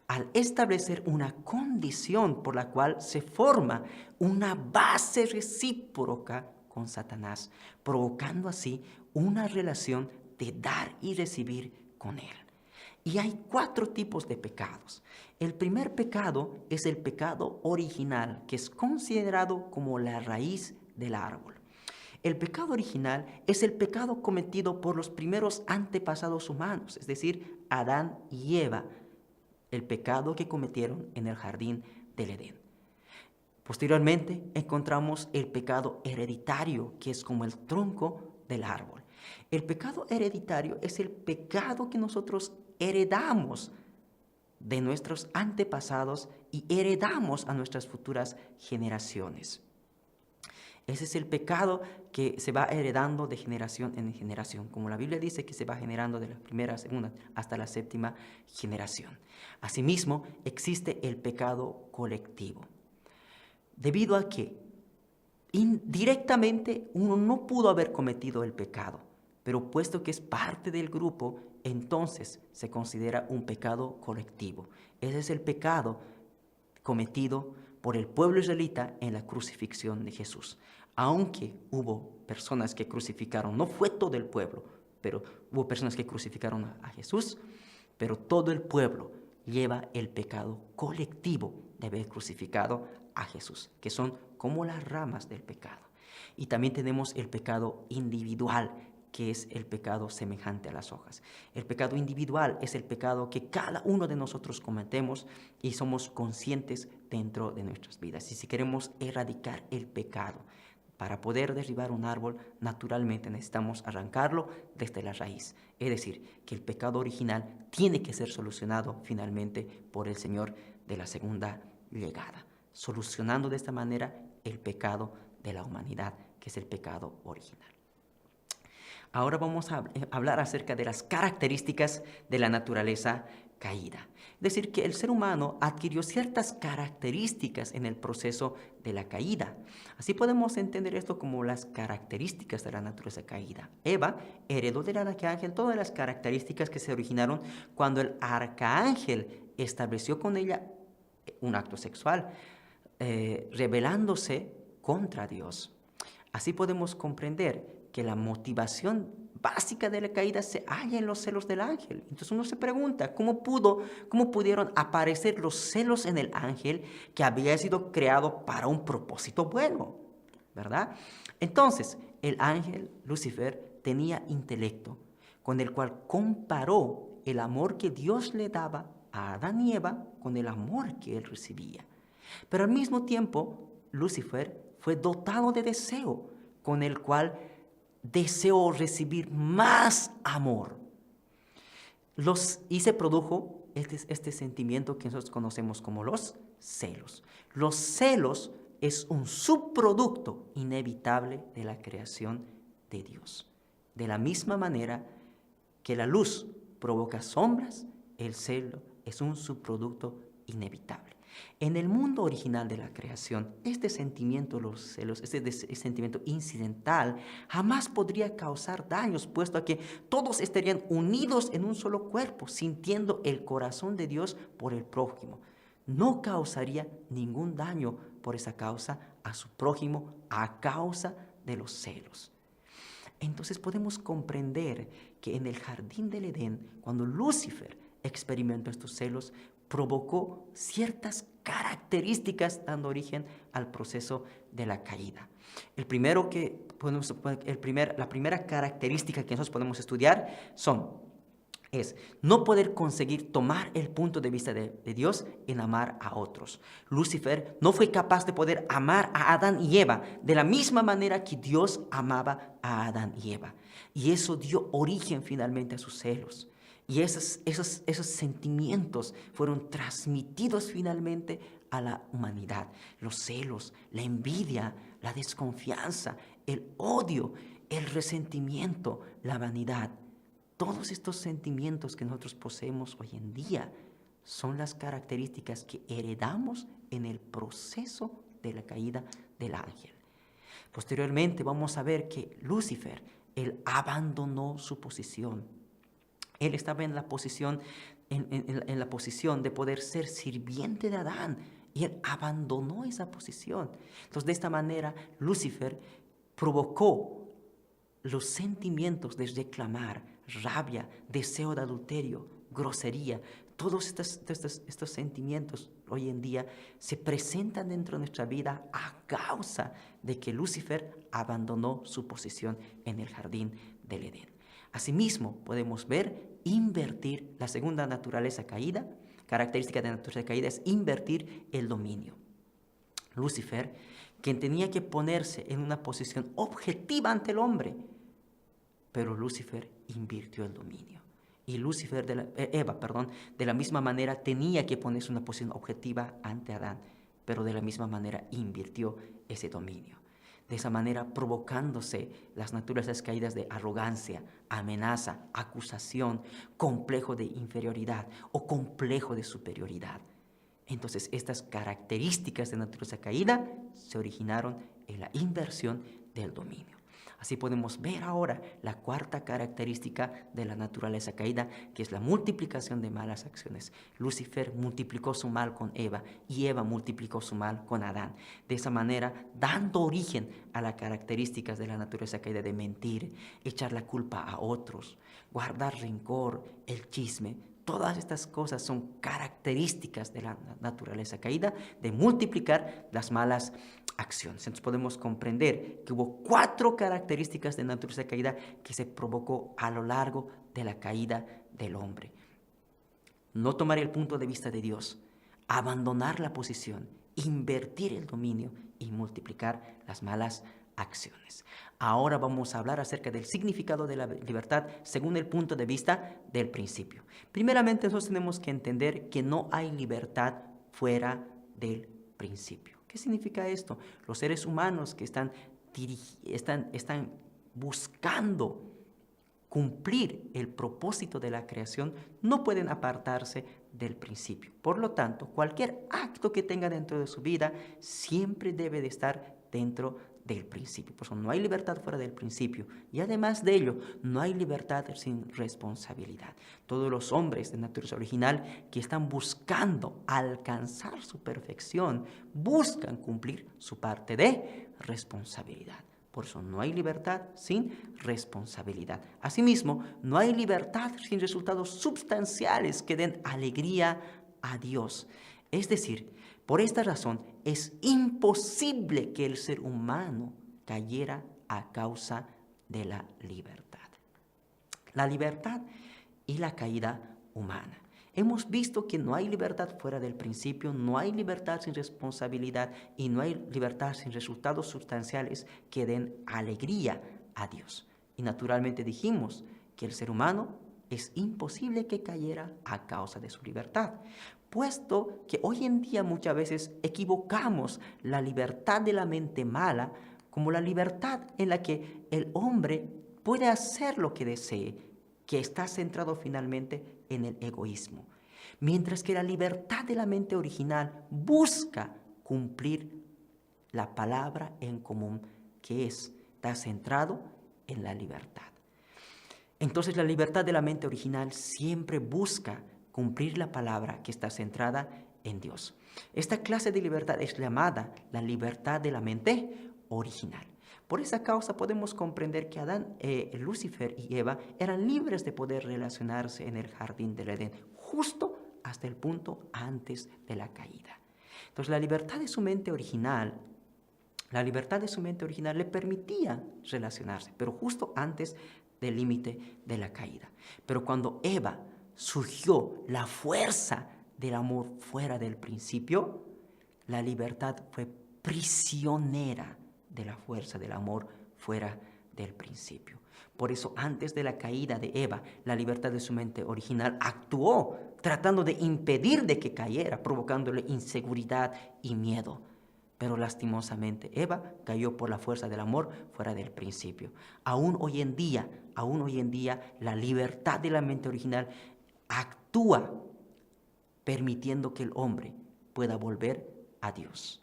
al establecer una condición por la cual se forma una base recíproca con Satanás, provocando así una relación de dar y recibir con él. Y hay 4 tipos de pecados. El primer pecado es el pecado original, que es considerado como la raíz del árbol. El pecado original es el pecado cometido por los primeros antepasados humanos, es decir, Adán y Eva, el pecado que cometieron en el jardín del Edén. Posteriormente encontramos el pecado hereditario, que es como el tronco del árbol. El pecado hereditario es el pecado que nosotros heredamos de nuestros antepasados y heredamos a nuestras futuras generaciones. Ese es el pecado que se va heredando de generación en generación, como la Biblia dice que se va generando de la primera, segunda, hasta la 7ª generación. Asimismo, existe el pecado colectivo, debido a que indirectamente uno no pudo haber cometido el pecado, pero puesto que es parte del grupo, entonces se considera un pecado colectivo. Ese es el pecado cometido por el pueblo israelita en la crucifixión de Jesús. Aunque hubo personas que crucificaron, no fue todo el pueblo, pero hubo personas que crucificaron a Jesús, pero todo el pueblo lleva el pecado colectivo de haber crucificado a Jesús, que son como las ramas del pecado. Y también tenemos el pecado individual, que es el pecado semejante a las hojas. El pecado individual es el pecado que cada uno de nosotros cometemos y somos conscientes dentro de nuestras vidas. Y si queremos erradicar el pecado, para poder derribar un árbol, naturalmente necesitamos arrancarlo desde la raíz. Es decir, que el pecado original tiene que ser solucionado finalmente por el Señor de la segunda llegada, solucionando de esta manera el pecado de la humanidad, que es el pecado original. Ahora vamos a hablar acerca de las características de la naturaleza caída. Es decir, que el ser humano adquirió ciertas características en el proceso de la caída. Así podemos entender esto como las características de la naturaleza caída. Eva heredó del arcángel todas las características que se originaron cuando el arcángel estableció con ella un acto sexual, rebelándose contra Dios. Así podemos comprender que la motivación básica de la caída se halla en los celos del ángel. Entonces uno se pregunta, ¿cómo pudieron aparecer los celos en el ángel que había sido creado para un propósito bueno? ¿Verdad? Entonces, el ángel Lucifer tenía intelecto, con el cual comparó el amor que Dios le daba a Adán y Eva con el amor que él recibía. Pero al mismo tiempo, Lucifer fue dotado de deseo, con el cual deseó recibir más amor. Y se produjo este sentimiento que nosotros conocemos como los celos. Los celos es un subproducto inevitable de la creación de Dios. De la misma manera que la luz provoca sombras, el celo es un subproducto inevitable. En el mundo original de la creación, este sentimiento, los celos, este sentimiento incidental, jamás podría causar daños, puesto a que todos estarían unidos en un solo cuerpo, sintiendo el corazón de Dios por el prójimo. No causaría ningún daño por esa causa a su prójimo a causa de los celos. Entonces podemos comprender que en el jardín del Edén, cuando Lucifer experimentó estos celos, provocó ciertas características dando origen al proceso de la caída. La primera característica que nosotros podemos estudiar es no poder conseguir tomar el punto de vista de Dios en amar a otros. Lucifer no fue capaz de poder amar a Adán y Eva de la misma manera que Dios amaba a Adán y Eva. Y eso dio origen finalmente a sus celos. Y esos sentimientos fueron transmitidos finalmente a la humanidad. Los celos, la envidia, la desconfianza, el odio, el resentimiento, la vanidad. Todos estos sentimientos que nosotros poseemos hoy en día son las características que heredamos en el proceso de la caída del ángel. Posteriormente vamos a ver que Lucifer, él abandonó su posición. Él estaba en la posición de poder ser sirviente de Adán y él abandonó esa posición. Entonces, de esta manera, Lucifer provocó los sentimientos de reclamar, rabia, deseo de adulterio, grosería. Todos estos sentimientos hoy en día se presentan dentro de nuestra vida a causa de que Lucifer abandonó su posición en el jardín del Edén. Asimismo, podemos ver invertir la segunda naturaleza caída. Característica de la naturaleza caída es invertir el dominio. Lucifer, quien tenía que ponerse en una posición objetiva ante el hombre, pero Lucifer invirtió el dominio. Y Eva, de la misma manera tenía que ponerse en una posición objetiva ante Adán, pero de la misma manera invirtió ese dominio. De esa manera provocándose las naturalezas caídas de arrogancia, amenaza, acusación, complejo de inferioridad o complejo de superioridad. Entonces estas características de naturaleza caída se originaron en la inversión del dominio. Así podemos ver ahora la cuarta característica de la naturaleza caída, que es la multiplicación de malas acciones. Lucifer multiplicó su mal con Eva y Eva multiplicó su mal con Adán. De esa manera, dando origen a las características de la naturaleza caída de mentir, echar la culpa a otros, guardar rencor, el chisme. Todas estas cosas son características de la naturaleza caída, de multiplicar las malas acciones. Entonces podemos comprender que hubo 4 características de naturaleza caída que se provocó a lo largo de la caída del hombre. No tomar el punto de vista de Dios, abandonar la posición, invertir el dominio y multiplicar las malas acciones. Ahora vamos a hablar acerca del significado de la libertad según el punto de vista del principio. Primeramente, nosotros tenemos que entender que no hay libertad fuera del principio. ¿Qué significa esto? Los seres humanos que están buscando cumplir el propósito de la creación no pueden apartarse del principio. Por lo tanto, cualquier acto que tenga dentro de su vida siempre debe de estar dentro del principio. Por eso no hay libertad fuera del principio. Y además de ello, no hay libertad sin responsabilidad. Todos los hombres de naturaleza original que están buscando alcanzar su perfección, buscan cumplir su parte de responsabilidad. Por eso no hay libertad sin responsabilidad. Asimismo, no hay libertad sin resultados sustanciales que den alegría a Dios. Es decir, por esta razón es imposible que el ser humano cayera a causa de la libertad. La libertad y la caída humana. Hemos visto que no hay libertad fuera del principio, no hay libertad sin responsabilidad y no hay libertad sin resultados sustanciales que den alegría a Dios. Y naturalmente dijimos que el ser humano es imposible que cayera a causa de su libertad, puesto que hoy en día muchas veces equivocamos la libertad de la mente mala como la libertad en la que el hombre puede hacer lo que desee, que está centrado finalmente en el egoísmo. Mientras que la libertad de la mente original busca cumplir la palabra en común, que está centrado en la libertad. Entonces la libertad de la mente original siempre busca cumplir la palabra que está centrada en Dios. Esta clase de libertad es llamada la libertad de la mente original. Por esa causa podemos comprender que Adán, Lucifer y Eva eran libres de poder relacionarse en el jardín del Edén, justo hasta el punto antes de la caída. Entonces la libertad de su mente original le permitía relacionarse, pero justo antes del límite de la caída. Pero cuando Eva surgió la fuerza del amor fuera del principio, la libertad fue prisionera de la fuerza del amor fuera del principio. Por eso, antes de la caída de Eva, la libertad de su mente original actuó tratando de impedir de que cayera, provocándole inseguridad y miedo. Pero lastimosamente Eva cayó por la fuerza del amor fuera del principio. Aún hoy en día, la libertad de la mente original actúa permitiendo que el hombre pueda volver a Dios.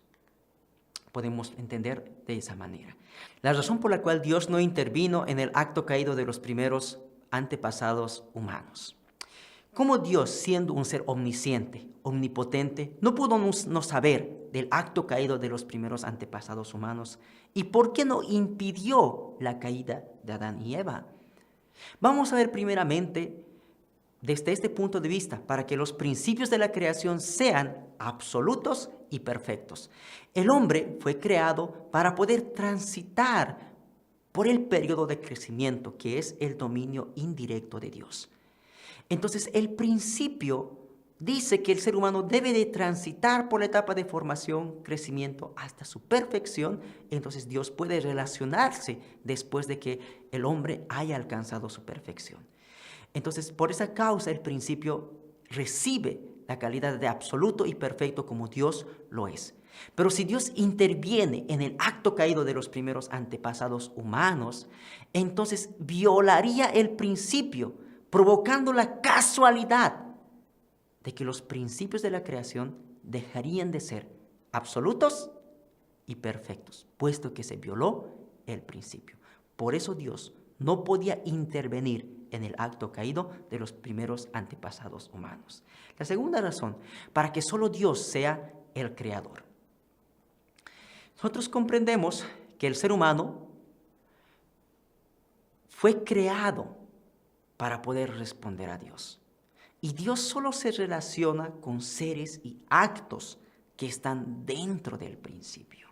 Podemos entender de esa manera. La razón por la cual Dios no intervino en el acto caído de los primeros antepasados humanos. ¿Cómo Dios, siendo un ser omnisciente, omnipotente, no pudo no saber del acto caído de los primeros antepasados humanos? ¿Y por qué no impidió la caída de Adán y Eva? Vamos a ver primeramente desde este punto de vista, para que los principios de la creación sean absolutos y perfectos. El hombre fue creado para poder transitar por el periodo de crecimiento, que es el dominio indirecto de Dios. Entonces, el principio dice que el ser humano debe de transitar por la etapa de formación, crecimiento, hasta su perfección. Entonces, Dios puede relacionarse después de que el hombre haya alcanzado su perfección. Entonces, por esa causa, el principio recibe la calidad de absoluto y perfecto como Dios lo es. Pero si Dios interviene en el acto caído de los primeros antepasados humanos, entonces violaría el principio, provocando la casualidad de que los principios de la creación dejarían de ser absolutos y perfectos, puesto que se violó el principio. Por eso Dios no podía intervenir en el acto caído de los primeros antepasados humanos. La segunda razón, para que solo Dios sea el creador. Nosotros comprendemos que el ser humano fue creado para poder responder a Dios. Y Dios solo se relaciona con seres y actos que están dentro del principio.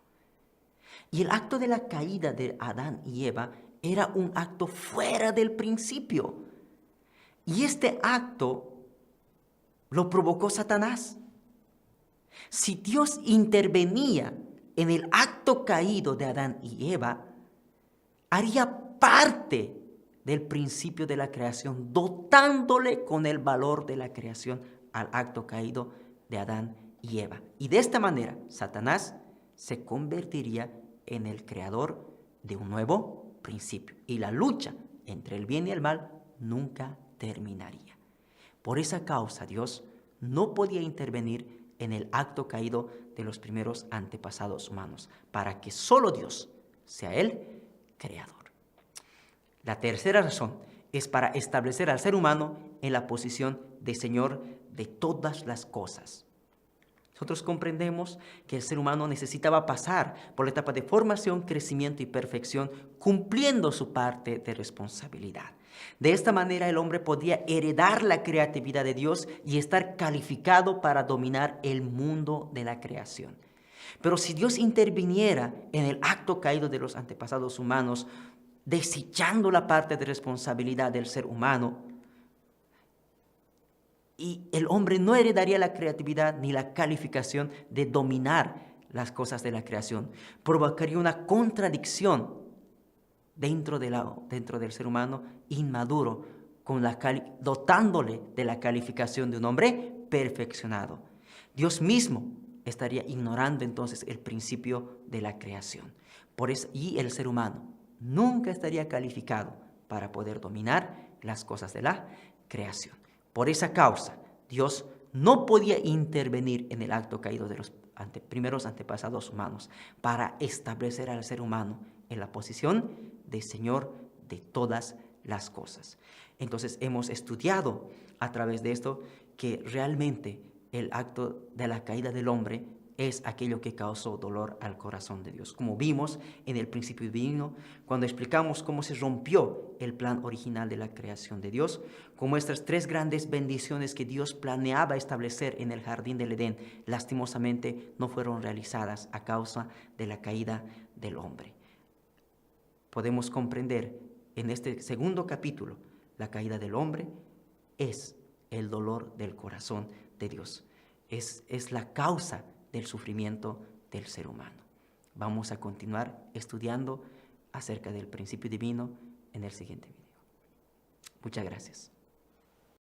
Y el acto de la caída de Adán y Eva era un acto fuera del principio. Y este acto lo provocó Satanás. Si Dios intervenía en el acto caído de Adán y Eva, haría parte del principio de la creación, dotándole con el valor de la creación al acto caído de Adán y Eva. Y de esta manera, Satanás se convertiría en el creador de un nuevo principio. Y la lucha entre el bien y el mal nunca terminaría. Por esa causa, Dios no podía intervenir en el acto caído de los primeros antepasados humanos, para que solo Dios sea el creador. La tercera razón es para establecer al ser humano en la posición de Señor de todas las cosas. Nosotros comprendemos que el ser humano necesitaba pasar por la etapa de formación, crecimiento y perfección, cumpliendo su parte de responsabilidad. De esta manera el hombre podía heredar la creatividad de Dios y estar calificado para dominar el mundo de la creación. Pero si Dios interviniera en el acto caído de los antepasados humanos, desechando la parte de responsabilidad del ser humano, y el hombre no heredaría la creatividad ni la calificación de dominar las cosas de la creación, provocaría una contradicción dentro del ser humano inmaduro, dotándole de la calificación de un hombre perfeccionado. Dios mismo estaría ignorando entonces el principio de la creación. Y el ser humano nunca estaría calificado para poder dominar las cosas de la creación. Por esa causa, Dios no podía intervenir en el acto caído de los primeros antepasados humanos para establecer al ser humano en la posición de Señor de todas las cosas. Entonces hemos estudiado a través de esto que realmente el acto de la caída del hombre es aquello que causó dolor al corazón de Dios. Como vimos en el principio divino, cuando explicamos cómo se rompió el plan original de la creación de Dios, como estas tres grandes bendiciones que Dios planeaba establecer en el jardín del Edén, lastimosamente no fueron realizadas a causa de la caída del hombre. Podemos comprender en este segundo capítulo, la caída del hombre es el dolor del corazón de Dios. Es la causa del sufrimiento del ser humano. Vamos a continuar estudiando acerca del principio divino en el siguiente video. Muchas gracias.